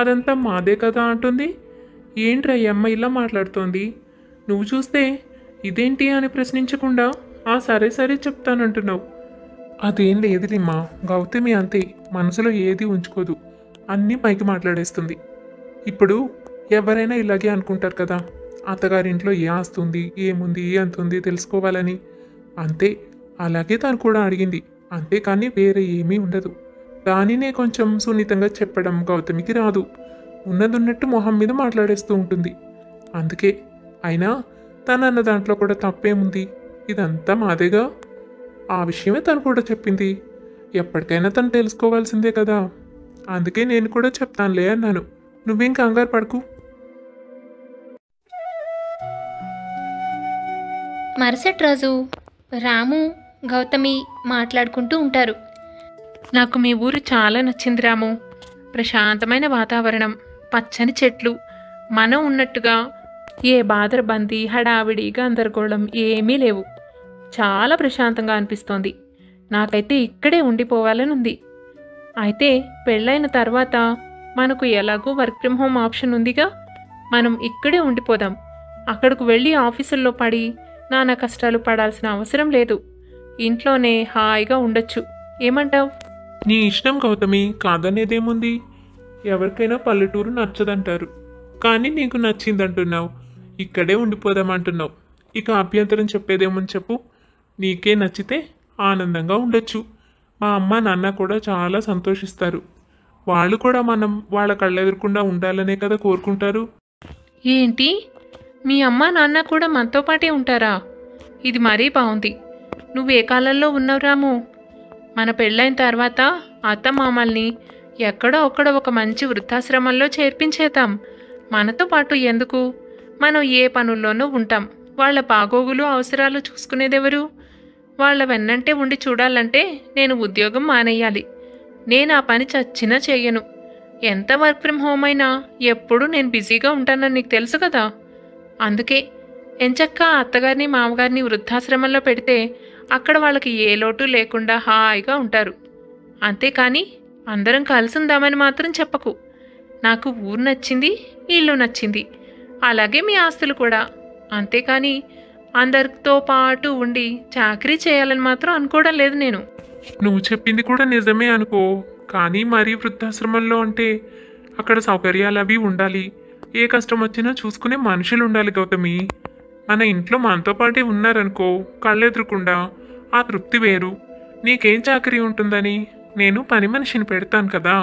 అదంతా మాదే కదా అంటుంది. ఏంట్రా ఈ అమ్మ ఇలా మాట్లాడుతోంది? నువ్వు చూస్తే ఇదేంటి అని ప్రశ్నించకుండా సరే సరే చెప్తానంటున్నావు. అదేం లేదులేమ్మా, గౌతమి అంతే, మనసులో ఏది ఉంచుకోదు, అన్నీ పైకి మాట్లాడేస్తుంది. ఇప్పుడు ఎవరైనా ఇలాగే అనుకుంటారు కదా, అత్తగారింట్లో ఏ ఆస్తుంది, ఏముంది, ఎంత ఉంది తెలుసుకోవాలని. అంతే, అలాగే తను కూడా అడిగింది, అంతేకాని వేరే ఏమీ ఉండదు. దానినే కొంచెం సున్నితంగా చెప్పడం గౌతమికి రాదు. ఉన్నదున్నట్టు మొహం మీద మాట్లాడేస్తూ ఉంటుంది. అందుకే. అయినా తను అన్న దాంట్లో కూడా తప్పేముంది, ఇదంతా మాదేగా. ఆ విషయమే తను కూడా చెప్పింది. ఎప్పటికైనా తను తెలుసుకోవాల్సిందే కదా, అందుకే నేను కూడా చెప్తానులే అన్నాను. నువ్వేం కంగారు పడకు. మరుసటి రోజు రాము గౌతమి మాట్లాడుకుంటూ ఉంటారు. నాకు మీ ఊరు చాలా నచ్చింది రాము. ప్రశాంతమైన వాతావరణం, పచ్చని చెట్లు, మనం ఉన్నట్టుగా ఏ బాదరబందీ, హడావిడి, గందరగోళం ఏమీ లేవు. చాలా ప్రశాంతంగా అనిపిస్తోంది. నాకైతే ఇక్కడే ఉండిపోవాలని ఉంది. అయితే పెళ్ళైన తర్వాత మనకు ఎలాగో వర్క్ ఫ్రమ్ హోమ్ ఆప్షన్ ఉందిగా, మనం ఇక్కడే ఉండిపోదాం. అక్కడికి వెళ్ళి ఆఫీసుల్లో పడి నానా కష్టాలు పడాల్సిన అవసరం లేదు. ఇంట్లోనే హాయిగా ఉండొచ్చు. ఏమంటావు? నీ ఇష్టం గౌతమి, కాదనేదేముంది. ఎవరికైనా పల్లెటూరు నచ్చదంటారు, కానీ నీకు నచ్చిందంటున్నావు. ఇక్కడే ఉండిపోదామంటున్నావు. ఇక అభ్యంతరం చెప్పేదేమని చెప్పు. నీకే నచ్చితే ఆనందంగా ఉండొచ్చు. మా అమ్మ నాన్న కూడా చాలా సంతోషిస్తారు. వాళ్ళు కూడా మనం వాళ్ళ కళ్ళెదురకుండా ఉండాలనే కదా కోరుకుంటారు. ఏంటి, మీ అమ్మ నాన్న కూడా మనతో పాటే ఉంటారా? ఇది మరీ బాగుంది. నువ్వు ఏ కాలంలో ఉన్నావు రాము? మన పెళ్ళైన తర్వాత అత్త మామల్ని ఎక్కడో ఒక్కడ ఒక మంచి వృద్ధాశ్రమంలో చేర్పించేద్దాం. మనతో పాటు ఎందుకు? మనం ఏ పనుల్లోనూ ఉంటాం. వాళ్ళ బాగోగులు అవసరాలు చూసుకునేదెవరు? వాళ్ళ వెన్నంటే ఉండి చూడాలంటే నేను ఉద్యోగం మానేయాలి. నేను ఆ పని చచ్చినా చెయ్యను. ఎంత వర్క్ ఫ్రమ్ హోమ్ అయినా ఎప్పుడూ నేను బిజీగా ఉంటానని నీకు తెలుసు కదా. అందుకే ఎంచక్కా అత్తగారిని మామగారిని వృద్ధాశ్రమంలో పెడితే అక్కడ వాళ్ళకి ఏ లోటు లేకుండా హాయిగా ఉంటారు. అంతేకాని అందరం కలిసి ఉందామని మాత్రం చెప్పకు. నాకు ఊరు నచ్చింది, ఇల్లు నచ్చింది, అలాగే మీ ఆస్తులు కూడా. అంతేకాని అందరితో పాటు ఉండి చాకరీ చేయాలని మాత్రం అనుకోవడం లేదు నేను. నువ్వు చెప్పింది కూడా నిజమే అనుకో, కానీ మరీ వృద్ధాశ్రమంలో అంటే అక్కడ సౌకర్యాలు అవి ఉండాలి. ఏ కష్టం వచ్చినా చూసుకునే మనుషులు ఉండాలి గౌతమి. మన ఇంట్లో మనతో పాటే ఉన్నారనుకో, కళ్ళెదురకుండా, ఆ తృప్తి వేరు. నీకేం చాకరీ ఉంటుందని నేను పని మనిషిని పెడతాను కదా.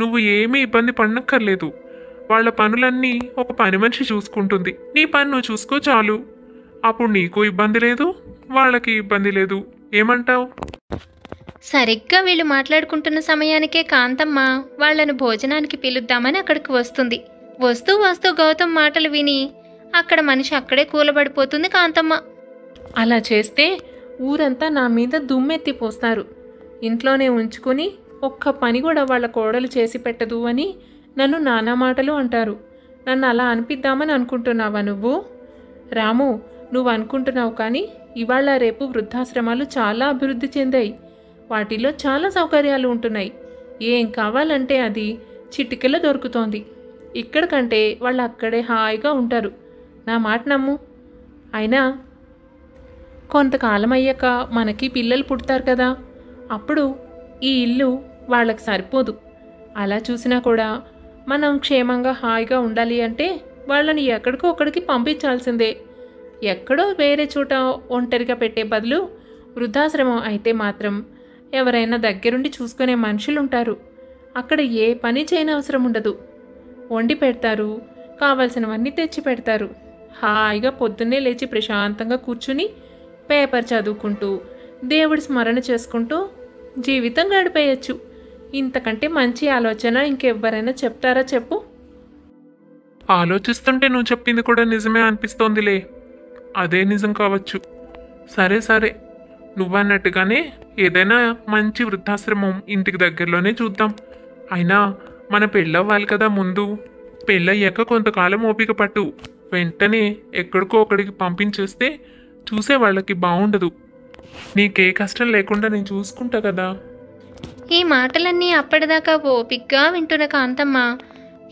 నువ్వు ఏమీ ఇబ్బంది పడనక్కర్లేదు. వాళ్ళ పనులన్నీ ఒక పని మనిషి చూసుకుంటుంది. నీ పని నువ్వు చూసుకో చాలు. అప్పుడు నీకు ఇబ్బంది లేదు, వాళ్ళకి ఇబ్బంది లేదు. ఏమంటావు? సరిగ్గా వీళ్ళు మాట్లాడుకుంటున్న సమయానికే కాంతమ్మ వాళ్లను భోజనానికి పిలుద్దామని అక్కడికి వస్తుంది. వస్తూ వస్తూ గౌతమ్ మాటలు విని అక్కడ మనిషి అక్కడే కూలబడిపోతుంది కాంతమ్మ. అలా చేస్తే ఊరంతా నా మీద దుమ్మెత్తిపోస్తారు. ఇంట్లోనే ఉంచుకుని ఒక్క పని కూడా వాళ్ళ కోడలు చేసి పెట్టదు అని నన్ను నానా మాటలు అంటారు. నన్ను అలా అనిపిద్దామని అనుకుంటున్నావా నువ్వు? రాము, నువ్వు అనుకుంటున్నావు, కానీ ఇవాళ రేపు వృద్ధాశ్రమాలు చాలా అభివృద్ధి చెందాయి. వాటిలో చాలా సౌకర్యాలు ఉంటున్నాయి. ఏం కావాలంటే అది చిటికెలో దొరుకుతోంది. ఇక్కడ కంటే వాళ్ళు అక్కడే హాయిగా ఉంటారు. నా మాట నమ్ము. అయినా కొంతకాలం అయ్యాక మనకి పిల్లలు పుడతారు కదా, అప్పుడు ఈ ఇల్లు వాళ్ళకి సరిపోదు. అలా చూసినా కూడా మనం క్షేమంగా హాయిగా ఉండాలి అంటే వాళ్ళని ఎక్కడికో ఒక్కడికి పంపించాల్సిందే. ఎక్కడో వేరే చోట ఒంటరిగా పెట్టే బదులు వృద్ధాశ్రమం అయితే మాత్రం ఎవరైనా దగ్గరుండి చూసుకునే మనుషులు ఉంటారు. అక్కడ ఏ పని చేయనవసరం ఉండదు. వండి పెడతారు, కావలసినవన్నీ తెచ్చి పెడతారు. హాయిగా పొద్దున్నే లేచి ప్రశాంతంగా కూర్చుని పేపర్ చదువుకుంటూ దేవుడి స్మరణ చేసుకుంటూ జీవితం గడిపేయచ్చు. ఇంతకంటే మంచి ఆలోచన ఇంకెవ్వరైనా చెప్తారా చెప్పు? ఆలోచిస్తుంటే నువ్వు చెప్పింది కూడా నిజమే అనిపిస్తోందిలే. అదే నిజం కావచ్చు. సరే సరే, నువ్వన్నట్టుగానే ఏదైనా మంచి వృద్ధాశ్రమం ఇంటికి దగ్గరలోనే చూద్దాం. అయినా మన పెళ్ళవ్వాలి కదా ముందు. పెళ్ళయ్యాక కొంతకాలం ఓపిక పట్టు. వెంటనే ఎక్కడికో ఒకడికి పంపించేస్తే చూసే వాళ్ళకి బాగుండదు. నీకే కష్టం లేకుండా నేను చూసుకుంటా కదా. ఈ మాటలన్నీ అప్పటిదాకా ఓపిగ్గా వింటున్న కాంతమ్మ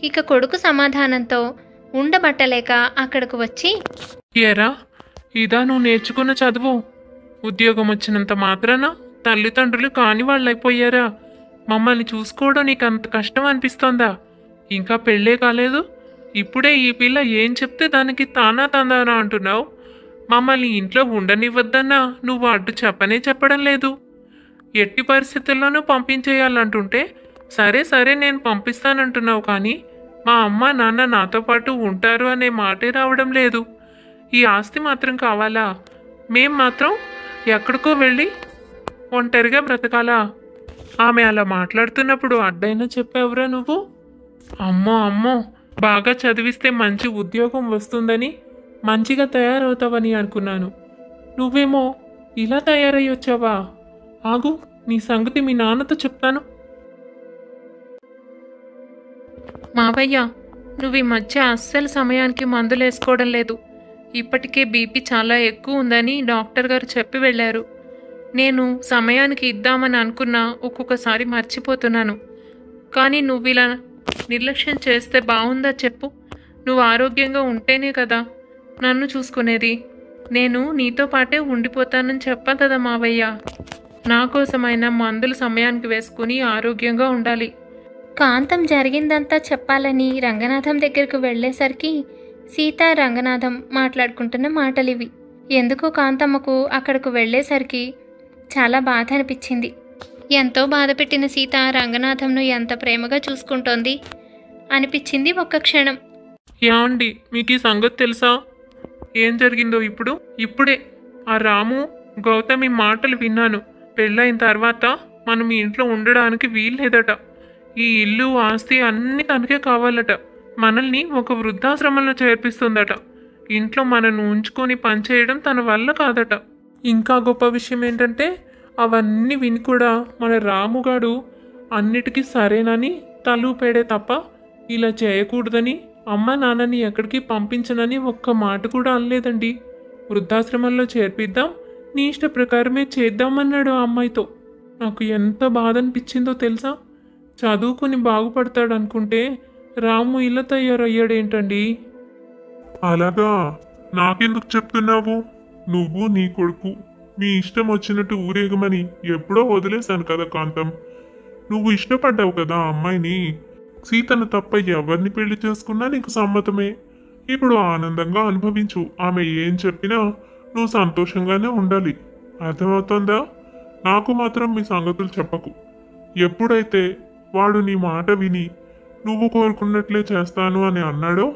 ఇక కొడుకు సమాధానంతో ఉండబట్టలేక అక్కడకు వచ్చి, ఏరా, ఇదా నువ్వు నేర్చుకున్న చదువు? ఉద్యోగం వచ్చినంత మాత్రాన తల్లిదండ్రులు కాని వాళ్ళైపోయారా? మమ్మల్ని చూసుకోవడం నీకు అంత కష్టం అనిపిస్తోందా? ఇంకా పెళ్ళే కాలేదు, ఇప్పుడే ఈ పిల్ల ఏం చెప్తే దానికి తానా తందానా అంటున్నావు. మమ్మల్ని ఇంట్లో ఉండనివ్వద్దన్నా నువ్వు అడ్డు చెప్పనే చెప్పడం లేదు. ఎట్టి పరిస్థితుల్లోనూ పంపించేయాలంటుంటే సరే సరే నేను పంపిస్తానంటున్నావు, కానీ మా అమ్మ నాన్న నాతో పాటు ఉంటారు అనే మాటే రావడం లేదు. ఈ ఆస్తి మాత్రం కావాలా? మేం మాత్రం ఎక్కడికో వెళ్ళి ఒంటరిగా బ్రతకాలా? ఆమె అలా మాట్లాడుతున్నప్పుడు అడ్డైనా చెప్పావురా నువ్వు? అమ్మో అమ్మో, బాగా చదివిస్తే మంచి ఉద్యోగం వస్తుందని, మంచిగా తయారవుతావని అనుకున్నాను. నువ్వేమో ఇలా తయారయ్యొచ్చావా? ఆగు, నీ సంగతి మీ నాన్నతో చెప్తాను. మావయ్య, నువ్వు ఈ మధ్య అస్సలు సమయానికి మందులు వేసుకోవడం లేదు. ఇప్పటికే బీపీ చాలా ఎక్కువ ఉందని డాక్టర్ గారు చెప్పి వెళ్ళారు. నేను సమయానికి ఇద్దామని అనుకున్నా ఒక్కొక్కసారి మర్చిపోతున్నాను. కానీ నువ్వు ఇలా నిర్లక్ష్యం చేస్తే బాగుందా చెప్పు? నువ్వు ఆరోగ్యంగా ఉంటేనే కదా నన్ను చూసుకునేది. నేను నీతో పాటే ఉండిపోతానని చెప్పా కదా మావయ్య. నా కోసమైనా మందులు సమయానికి వేసుకుని ఆరోగ్యంగా ఉండాలి. కాంతం జరిగిందంతా చెప్పాలని రంగనాథం దగ్గరకు వెళ్ళేసరికి సీత రంగనాథం మాట్లాడుకుంటున్న మాటలివి. ఎందుకో కాంతమ్మకు అక్కడకు వెళ్ళేసరికి చాలా బాధ అనిపించింది. ఎంతో బాధ పెట్టిన సీత రంగనాథంను ఎంత ప్రేమగా చూసుకుంటోంది అనిపించింది ఒక్క క్షణం. ఏమండి, మీకు ఈ సంగతి తెలుసా? ఏం జరిగిందో ఇప్పుడే ఆ రాము గౌతమి మాటలు విన్నాను. పెళ్ళైన తర్వాత మనం ఈ ఇంట్లో ఉండడానికి వీల్లేదట. ఈ ఇల్లు ఆస్తి అన్నీ తనకే కావాలట. మనల్ని ఒక వృద్ధాశ్రమంలో చేర్పిస్తుందట. ఇంట్లో మనల్ని ఉంచుకొని పనిచేయడం తన వల్ల కాదట. ఇంకా గొప్ప విషయం ఏంటంటే అవన్నీ విని కూడా మన రాముగాడు అన్నిటికీ సరేనని తలూపేడే తప్ప ఇలా చేయకూడదని, అమ్మ నాన్నని ఎక్కడికి పంపించనని ఒక్క మాట కూడా అనలేదండి. వృద్ధాశ్రమంలో చేర్పిద్దాం, నీ ఇష్ట ప్రకారమే చేద్దామన్నాడు ఆ అమ్మాయితో. నాకు ఎంత బాధ అనిపించిందో తెలుసా? చదువుకుని బాగుపడతాడు అనుకుంటే రాము ఇలా తయారయ్యాడేంటండి? అలాగా, నాకెందుకు చెప్తున్నావు? నువ్వు నీ కొడుకు మీ ఇష్టం వచ్చినట్టు ఊరేగమని ఎప్పుడో వదిలేశాను కదా కాంతం. నువ్వు ఇష్టపడ్డావు కదా ఆ అమ్మాయిని. సీతను తప్ప ఎవరిని పెళ్లి చేసుకున్నా నీకు సమ్మతమే. ఇప్పుడు ఆనందంగా అనుభవించు. ఆమె ఏం చెప్పినా నువ్వు సంతోషంగానే ఉండాలి. అర్థమవుతుందా? నాకు మాత్రం మీ సంగతులు చెప్పకు. ఎప్పుడైతే వాడు నీ మాట విని నువ్వు కోరుకున్నట్లే చేస్తాను అని అన్నాడో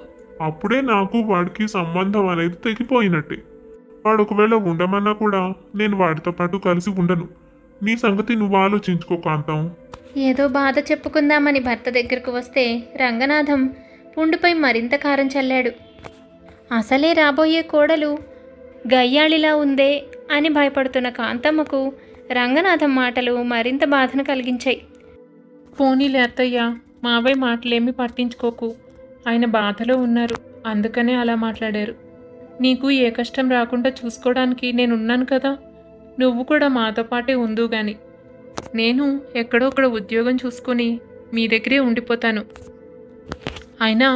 అప్పుడే నాకు వాడికి సంబంధం అనేది తెగిపోయినట్టే. వాడు ఒకవేళ ఉండమన్నా కూడా నేను వాడితో పాటు కలిసి ఉండను. నీ సంగతి నువ్వు ఆలోచించుకో కాంతం. ఏదో బాధ చెప్పుకుందామని భర్త దగ్గరకు వస్తే రంగనాథం పుండుపై మరింత కారం చల్లాడు. అసలే రాబోయే కోడలు గయ్యాళిలా ఉందే అని భయపడుతున్న కాంతమ్మకు రంగనాథం మాటలు మరింత బాధను కలిగించాయి. పోనీలే అత్తయ్య, మావయ్య మాటలేమీ పట్టించుకోకు. ఆయన బాధలో ఉన్నారు, అందుకనే అలా మాట్లాడారు. నీకు ఏ కష్టం రాకుండా చూసుకోవడానికి నేనున్నాను కదా. నువ్వు కూడా మాతో పాటే ఉందు గాని. నేను ఎక్కడో అక్కడ ఉద్యోగం చూసుకొని మీ దగ్గరే ఉండిపోతాను. అయినా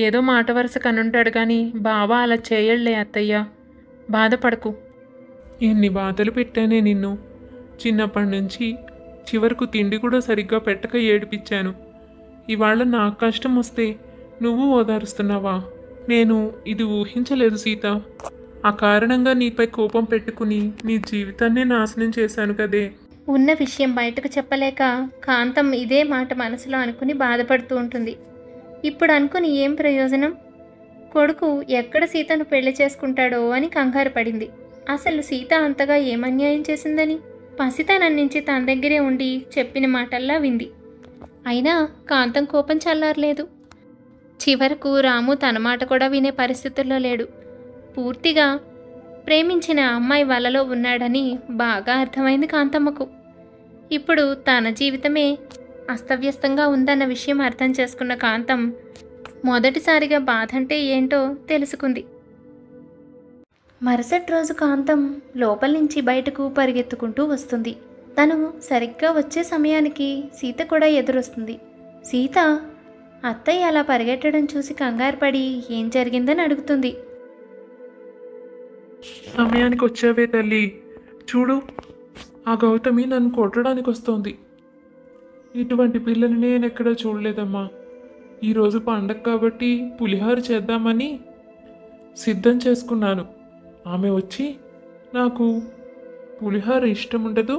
ఏదో మాట వరుస కనుంటాడు కానీ బావా అలా చేయళ్లే అత్తయ్య, బాధపడకు. ఎన్ని బాధలు పెట్టానే నిన్ను. చిన్నప్పటి నుంచి చివరకు తిండి కూడా సరిగ్గా పెట్టక ఏడిపించాను. ఇవాళ నాకు కష్టం వస్తే నువ్వు ఓదారుస్తున్నావా? నేను ఇది ఊహించలేదు సీత. ఆ కారణంగా నీపై కోపం పెట్టుకుని నీ జీవితాన్నే నాశనం చేశాను కదే. ఉన్న విషయం బయటకు చెప్పలేక కాంతం ఇదే మాట మనసులో అనుకుని బాధపడుతూ ఉంటుంది. ఇప్పుడు అనుకుని ఏం ప్రయోజనం? కొడుకు ఎక్కడ సీతను పెళ్లి చేసుకుంటాడో అని కంగారు పడింది. అసలు సీత అంతగా ఏమన్యాయం చేసిందని పసితనం నుంచి తన దగ్గరే ఉండి చెప్పిన మాటల్లా వింది. అయినా కాంతం కోపం చల్లారలేదు. చివరకు రాము తన మాట కూడా వినే పరిస్థితుల్లో లేడు. పూర్తిగా ప్రేమించిన అమ్మాయి వలలో ఉన్నాడని బాగా అర్థమైంది కాంతమ్మకు. ఇప్పుడు తన జీవితమే అస్తవ్యస్తంగా ఉందన్న విషయం అర్థం చేసుకున్న కాంతం మొదటిసారిగా బాధ అంటే ఏంటో తెలుసుకుంది. మరుసటి రోజు కాంతం లోపల నుంచి బయటకు పరిగెత్తుకుంటూ వస్తుంది. తను సరిగ్గా వచ్చే సమయానికి సీత కూడా ఎదురొస్తుంది. సీత అత్తయ్య అలా పరిగెట్టడం చూసి కంగారు పడి ఏం జరిగిందని అడుగుతుంది. సమయానికి వచ్చావే తల్లి. చూడు, ఆ గౌతమి నన్ను కొట్టడానికి వస్తోంది. ఇటువంటి పిల్లని నేను ఎక్కడ చూడలేదమ్మా. ఈరోజు పండగ కాబట్టి పులిహోర చేద్దామని సిద్ధం చేసుకున్నాను. ఆమె వచ్చి నాకు పులిహోర ఇష్టం ఉండదు,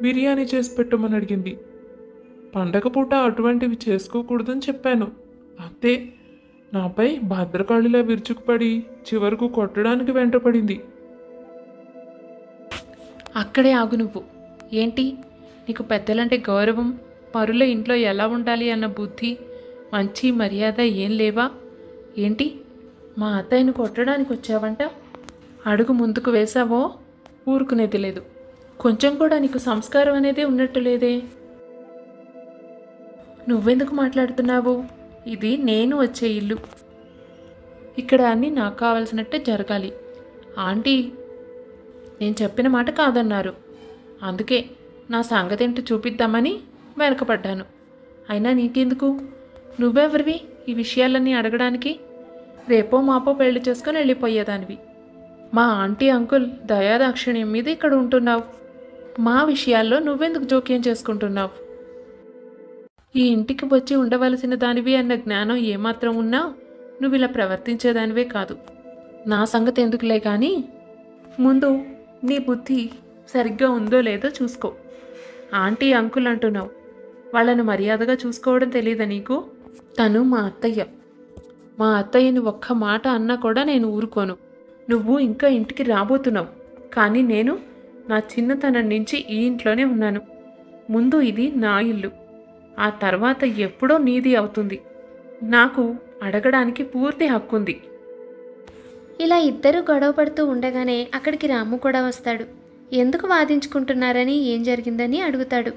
బిర్యానీ చేసి పెట్టమని అడిగింది. పండగ పూట అటువంటివి చేసుకోకూడదని చెప్పాను. అంతే, నాపై భద్రకాళిలా విరుచుకుపడి చివరకు కొట్టడానికి వెంటపడింది. అక్కడే ఆగు నువ్వు. ఏంటి, నీకు పెద్దలంటే గౌరవం, పరుల ఇంట్లో ఎలా ఉండాలి అన్న బుద్ధి, మంచి మర్యాద ఏం లేవా? ఏంటి, మా అత్తయ్యను కొట్టడానికి వచ్చావంట? అడుగు ముందుకు వేసావో ఊరుకునేది లేదు. కొంచెం కూడా నీకు సంస్కారం అనేది ఉన్నట్టు లేదే. నువ్వెందుకు మాట్లాడుతున్నావు? ఇది నేను వచ్చే ఇల్లు. ఇక్కడ అన్నీ నాకు కావలసినట్టే జరగాలి. ఆంటీ నేను చెప్పిన మాట కాదన్నారు. అందుకే నా సంగతి ఏంటో చూపిద్దామని వెనకపడ్డాను. అయినా నీకెందుకు? నువ్వెవరివి ఈ విషయాలన్నీ అడగడానికి? రేపో మాపో పెళ్లి చేసుకొని వెళ్ళిపోయేదానివి. మా ఆంటీ అంకుల్ దయాదాక్షిణ్యం మీద ఇక్కడ ఉంటున్నావు. మా విషయాల్లో నువ్వెందుకు జోక్యం చేసుకుంటున్నావు? ఈ ఇంటికి వచ్చి ఉండవలసిన దానివి అన్న జ్ఞానం ఏమాత్రం ఉన్నా నువ్వు ఇలా ప్రవర్తించేదానివే కాదు. నా సంగతి ఎందుకులే కానీ ముందు నీ బుద్ధి సరిగ్గా ఉందో లేదో చూసుకో. ఆంటీ అంకుల్ అంటున్నావు, వాళ్ళను మర్యాదగా చూసుకోవడం తెలియదా నీకు? తను మా అత్తయ్య. మా అత్తయ్యని ఒక్క మాట అన్నా కూడా నేను ఊరుకోను. నువ్వు ఇంకా ఇంటికి రాబోతున్నావు, కానీ నేను నా చిన్నతనం నుంచి ఈ ఇంట్లోనే ఉన్నాను. ముందు ఇది నా ఇల్లు, ఆ తర్వాత ఎప్పుడో నీది అవుతుంది. నాకు అడగడానికి పూర్తి హక్కుంది. ఇలా ఇద్దరు గొడవ పడుతూ ఉండగానే అక్కడికి రాము కూడా వస్తాడు. ఎందుకు వాదించుకుంటున్నారని, ఏం జరిగిందని అడుగుతాడు.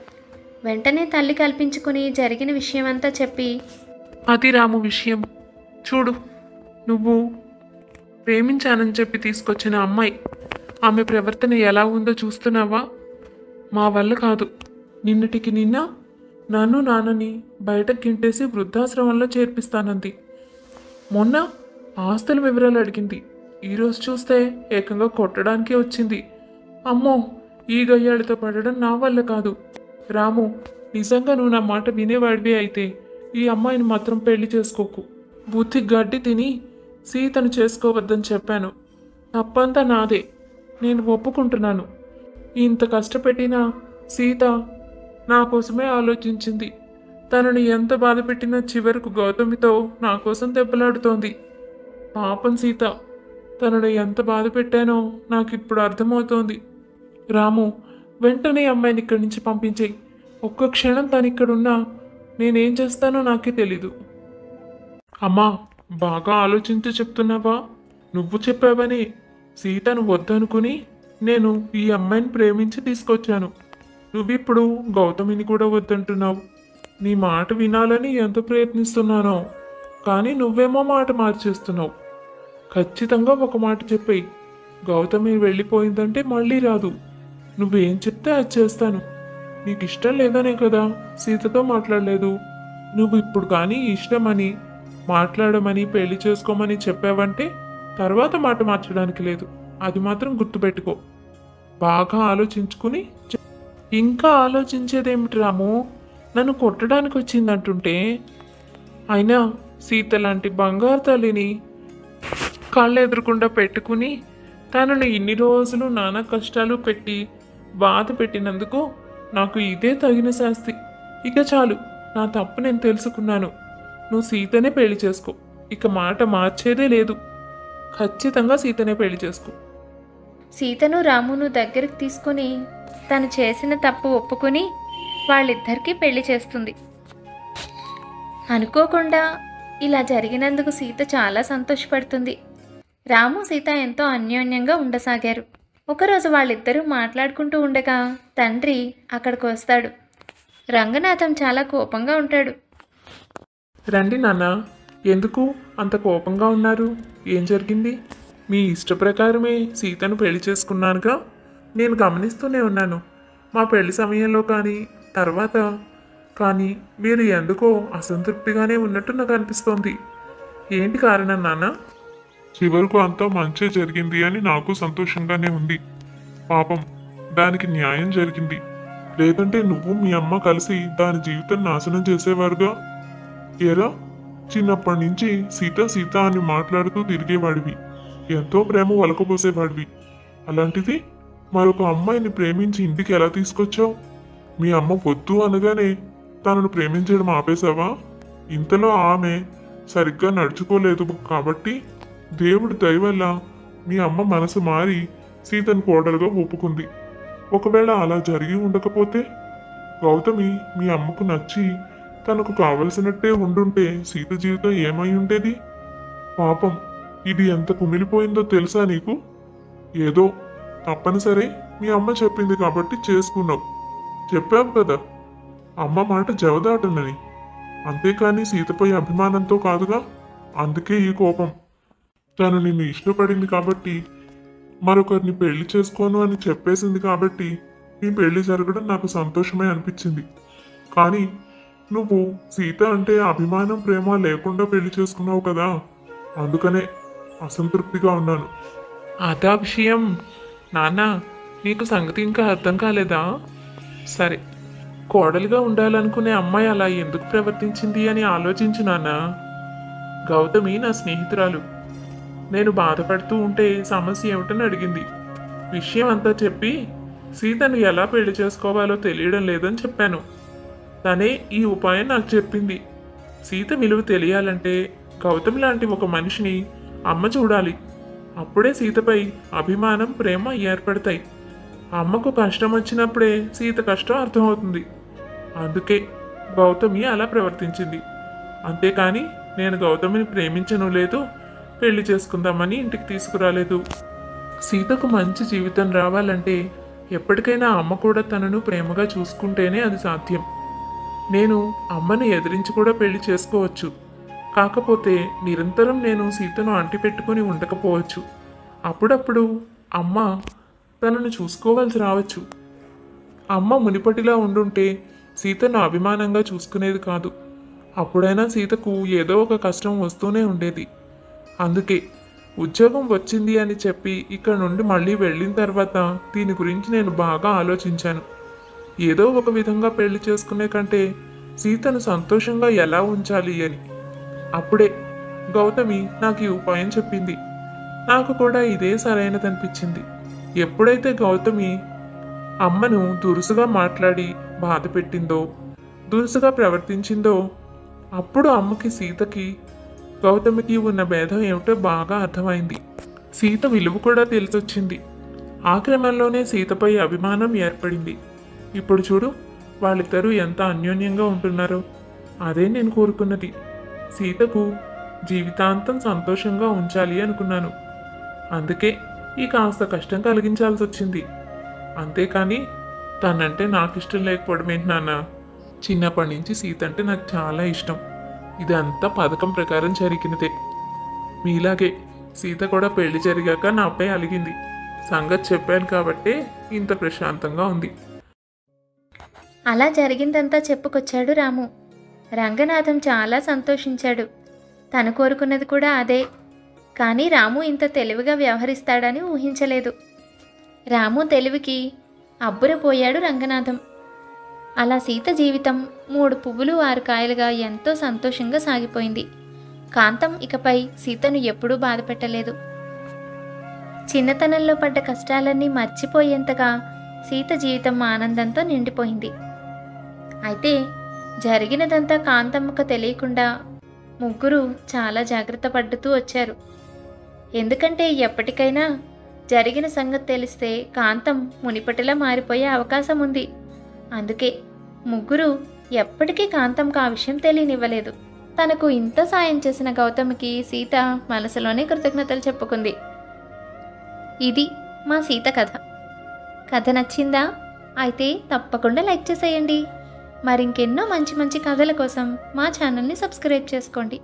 వెంటనే తల్లి కల్పించుకుని జరిగిన విషయమంతా చెప్పి, అది రాము విషయం. చూడు, నువ్వు ప్రేమించానని చెప్పి తీసుకొచ్చిన అమ్మాయి, ఆమె ప్రవర్తన ఎలా ఉందో చూస్తున్నావా? మా వల్ల కాదు. నిన్నటికి నిన్న నన్ను నాన్నని బయటకు గింటేసి వృద్ధాశ్రమంలో చేర్పిస్తానంది. మొన్న ఆస్తుల వివరాలు అడిగింది. ఈరోజు చూస్తే ఏకంగా కొట్టడానికే వచ్చింది. అమ్మో, ఈ గయ్యాడితో పడడం నా వల్ల కాదు. రాము, నిజంగా నువ్వు నా మాట వినేవాడివి అయితే ఈ అమ్మాయిని మాత్రం పెళ్లి చేసుకోకు. బుద్ధి గడ్డి తిని సీతను చేసుకోవద్దని చెప్పాను. తప్పంతా నాదే, నేను ఒప్పుకుంటున్నాను. ఇంత కష్టపెట్టినా సీత నా కోసమే ఆలోచించింది. తనని ఎంత బాధ పెట్టినా చివరకు గౌతమితో నా కోసం దెబ్బలాడుతోంది. పాపం సీత, తనను ఎంత బాధ పెట్టానో నాకు ఇప్పుడు అర్థమవుతోంది. రాము, వెంటనే అమ్మాయిని ఇక్కడి నుంచి పంపించేయి. ఒక్క క్షణం తను ఇక్కడున్నా నేనేం చేస్తానో నాకే తెలీదు. అమ్మా, బాగా ఆలోచించి చెప్తున్నావా? నువ్వు చెప్పావని సీతను వద్దనుకుని నేను ఈ అమ్మాయిని ప్రేమించి తీసుకొచ్చాను. నువ్విప్పుడు గౌతమిని కూడా వద్దంటున్నావు. నీ మాట వినాలని ఎంత ప్రయత్నిస్తున్నానో, కానీ నువ్వేమో మాట మార్చేస్తున్నావు. ఖచ్చితంగా ఒక మాట చెప్పేయి. గౌతమి వెళ్ళిపోయిందంటే మళ్ళీ రాదు. నువ్వేం చెప్తే అది చేస్తాను. నీకు ఇష్టం లేదనే కదా సీతతో మాట్లాడలేదు. నువ్వు ఇప్పుడు కానీ ఇష్టమని, మాట్లాడమని, పెళ్లి చేసుకోమని చెప్పావంటే తర్వాత మాట మార్చడానికి లేదు. అది మాత్రం గుర్తుపెట్టుకో. బాగా ఆలోచించుకుని ఇంకా ఆలోచించేదేమిటి రాము? నన్ను కొట్టడానికి వచ్చిందంటుంటే. అయినా సీత లాంటి బంగారు తల్లిని కళ్ళు ఎదురకుండా పెట్టుకుని తనను ఇన్ని రోజులు నానా కష్టాలు పెట్టి బాధ పెట్టినందుకు నాకు ఇదే తగిన శాస్తి. ఇక చాలు, నా తప్పు నేను తెలుసుకున్నాను. నువ్వు సీతనే పెళ్లి చేసుకో. ఇక మాట మార్చేదే లేదు. ఖచ్చితంగా సీతనే పెళ్లి చేసుకో. సీతను రామును దగ్గరికి తీసుకుని తను చేసిన తప్పు ఒప్పుకుని వాళ్ళిద్దరికీ పెళ్లి చేస్తుంది. అనుకోకుండా ఇలా జరిగినందుకు సీత చాలా సంతోషపడుతుంది. రాము, సీత ఎంతో అన్యోన్యంగా ఉండసాగారు. ఒకరోజు వాళ్ళిద్దరూ మాట్లాడుకుంటూ ఉండగా తండ్రి అక్కడికి వస్తాడు. రంగనాథం చాలా కోపంగా ఉంటాడు. రండి నాన్న, ఎందుకు అంత కోపంగా ఉన్నారు? ఏం జరిగింది? మీ ఇష్ట ప్రకారమే సీతను పెళ్లి చేసుకున్నానుగా. నేను గమనిస్తూనే ఉన్నాను. మా పెళ్లి సమయంలో కానీ తర్వాత కానీ మీరు ఎందుకో అసంతృప్తిగానే ఉన్నట్టు నాకు అనిపిస్తోంది. ఏంటి కారణం నాన్న? చివరకు అంతా మంచే జరిగింది అని నాకు సంతోషంగానే ఉంది. పాపం దానికి న్యాయం జరిగింది. లేదంటే నువ్వు మీ అమ్మ కలిసి దాని జీవితం నాశనం చేసేవారుగా. ఏరా, చిన్నప్పటి నుంచి సీత సీత అని మాట్లాడుతూ తిరిగేవాడివి. ఎంతో ప్రేమ వలకపోసేవాడివి. అలాంటిది మరొక అమ్మాయిని ప్రేమించి ఇంటికి ఎలా తీసుకొచ్చావు? మీ అమ్మ వద్దు అనగానే తనను ప్రేమించడం ఆపేశావా? ఇంతలో ఆమె సరిగ్గా నడుచుకోలేదు కాబట్టి దేవుడి దయ వల్ల మీ అమ్మ మనసు మారి సీతను కోడలుగా ఒప్పుకుంది. ఒకవేళ అలా జరిగి ఉండకపోతే గౌతమి మీ అమ్మకు నచ్చి తనకు కావలసినట్టే ఉండుంటే సీత జీవితం ఏమై ఉండేది? పాపం, ఇది ఎంత కుమిలిపోయిందో తెలుసా నీకు? ఏదో తప్పనిసరి మీ అమ్మ చెప్పింది కాబట్టి చేసుకున్నావు. చెప్పావు కదా అమ్మ మాట జవదాటనని. అంతేకాని సీతపై అభిమానంతో కాదుగా. అందుకే ఈ కోపం. తను నిన్ను ఇష్టపడింది కాబట్టి, మరొకరిని పెళ్లి చేసుకోను అని చెప్పేసింది కాబట్టి నీ పెళ్లి జరగడం నాకు సంతోషమే అనిపించింది. కానీ నువ్వు సీత అంటే అభిమానం ప్రేమ లేకుండా పెళ్లి చేసుకున్నావు కదా, అందుకనే అసంతృప్తిగా ఉన్నాను. అదా విషయం. నాన్న, నీకు సంగతి ఇంకా అర్థం కాలేదా? సరే, కోడలిగా ఉండాలనుకునే అమ్మాయి అలా ఎందుకు ప్రవర్తించింది అని ఆలోచించు నాన్న. గౌతమి నా స్నేహితురాలు. నేను బాధపడుతూ ఉంటే సమస్య ఏమిటని అడిగింది. విషయం అంతా చెప్పి సీతను ఎలా పెళ్లి చేసుకోవాలో తెలియడం లేదని చెప్పాను. తనే ఈ ఉపాయం నాకు చెప్పింది. సీత విలువ తెలియాలంటే గౌతమి లాంటి ఒక మనిషిని అమ్మ చూడాలి. అప్పుడే సీతపై అభిమానం ప్రేమ ఏర్పడతాయి. అమ్మకు కష్టం వచ్చినప్పుడే సీత కష్టం అర్థమవుతుంది. అందుకే గౌతమి అలా ప్రవర్తించింది. అంతేకాని నేను గౌతమిని ప్రేమించను లేదు, పెళ్లి చేసుకుందామని ఇంటికి తీసుకురాలేదు. సీతకు మంచి జీవితం రావాలంటే ఎప్పటికైనా అమ్మ కూడా తనను ప్రేమగా చూసుకుంటేనే అది సాధ్యం. నేను అమ్మని ఎదిరించి కూడా పెళ్లి చేసుకోవచ్చు. కాకపోతే నిరంతరం నేను సీతను అంటిపెట్టుకుని ఉండకపోవచ్చు. అప్పుడప్పుడు అమ్మ తనను చూసుకోవాల్సి రావచ్చు. అమ్మ మునిపటిలా ఉండుంటే సీతను అభిమానంగా చూసుకునేది కాదు. అప్పుడైనా సీతకు ఏదో ఒక కష్టం వస్తూనే ఉండేది. అందుకే ఉద్యోగం వచ్చింది అని చెప్పి ఇక్కడ నుండి మళ్ళీ వెళ్ళిన తర్వాత దీని గురించి నేను బాగా ఆలోచించాను. ఏదో ఒక విధంగా పెళ్లి చేసుకునే కంటే సీతను సంతోషంగా ఎలా ఉంచాలి అని. అప్పుడే గౌతమి నాకు ఈ ఉపాయం చెప్పింది. నాకు కూడా ఇదే సరైనదనిపించింది. ఎప్పుడైతే గౌతమి అమ్మను దురుసుగా మాట్లాడి బాధ పెట్టిందో, దురుసుగా ప్రవర్తించిందో, అప్పుడు అమ్మకి సీతకి గౌతమికి ఉన్న భేదం ఏమిటో బాగా అర్థమైంది. సీత విలువ కూడా తెలిసొచ్చింది. ఆ క్రమంలోనే సీతపై అభిమానం ఏర్పడింది. ఇప్పుడు చూడు, వాళ్ళిద్దరూ ఎంత అన్యోన్యంగా ఉంటున్నారో. అదే నేను కోరుకున్నది. సీతకు జీవితాంతం సంతోషంగా ఉంచాలి అనుకున్నాను. అందుకే ఈ కాస్త కష్టం కలిగించాల్సి వచ్చింది. అంతేకాని తనంటే నాకు ఇష్టం లేకపోవడం ఏంటి నాన్న? చిన్నప్పటి నుంచి సీత అంటే నాకు చాలా ఇష్టం. ఇదంతా పథకం ప్రకారం జరిగినదే. మీలాగే సీత కూడా పెళ్లి జరిగాక నాపై అలిగింది. సంగతి చెప్పాను కాబట్టే ఇంత ప్రశాంతంగా ఉంది. అలా జరిగిందంతా చెప్పుకొచ్చాడు రాము. రంగనాథం చాలా సంతోషించాడు. తను కోరుకున్నది కూడా అదే. కానీ రాము ఇంత తెలివిగా వ్యవహరిస్తాడని ఊహించలేదు. రాము తెలివికి అబ్బురపోయాడు రంగనాథం. అలా సీత జీవితం 3 పువ్వులు 6 కాయలుగా ఎంతో సంతోషంగా సాగిపోయింది. కాంతం ఇకపై సీతను ఎప్పుడూ బాధపెట్టలేదు. చిన్నతనంలో పడ్డ కష్టాలన్నీ మర్చిపోయేంతగా సీత జీవితం ఆనందంతో నిండిపోయింది. అయితే జరిగినదంతా కాంతమ్మకు తెలియకుండా ముగ్గురు చాలా జాగ్రత్త పడుతూ వచ్చారు. ఎందుకంటే ఎప్పటికైనా జరిగిన సంగతి తెలిస్తే కాంతం మునిపటిలా మారిపోయే అవకాశం ఉంది. అందుకే ముగ్గురు ఎప్పటికీ కాంతంకు ఆ విషయం తెలియనివ్వలేదు. తనకు ఇంత సాయం చేసిన గౌతమికి సీత మనసులోనే కృతజ్ఞతలు చెప్పుకుంది. ఇది మా సీత కథ. కథ నచ్చిందా? అయితే తప్పకుండా లైక్ చేసేయండి. మరింకెన్నో మంచి మంచి కథల కోసం మా ఛానల్ని సబ్స్క్రైబ్ చేసుకోండి.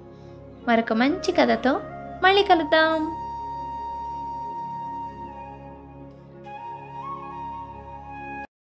మరొక మంచి కథతో మళ్ళీ కలుద్దాం.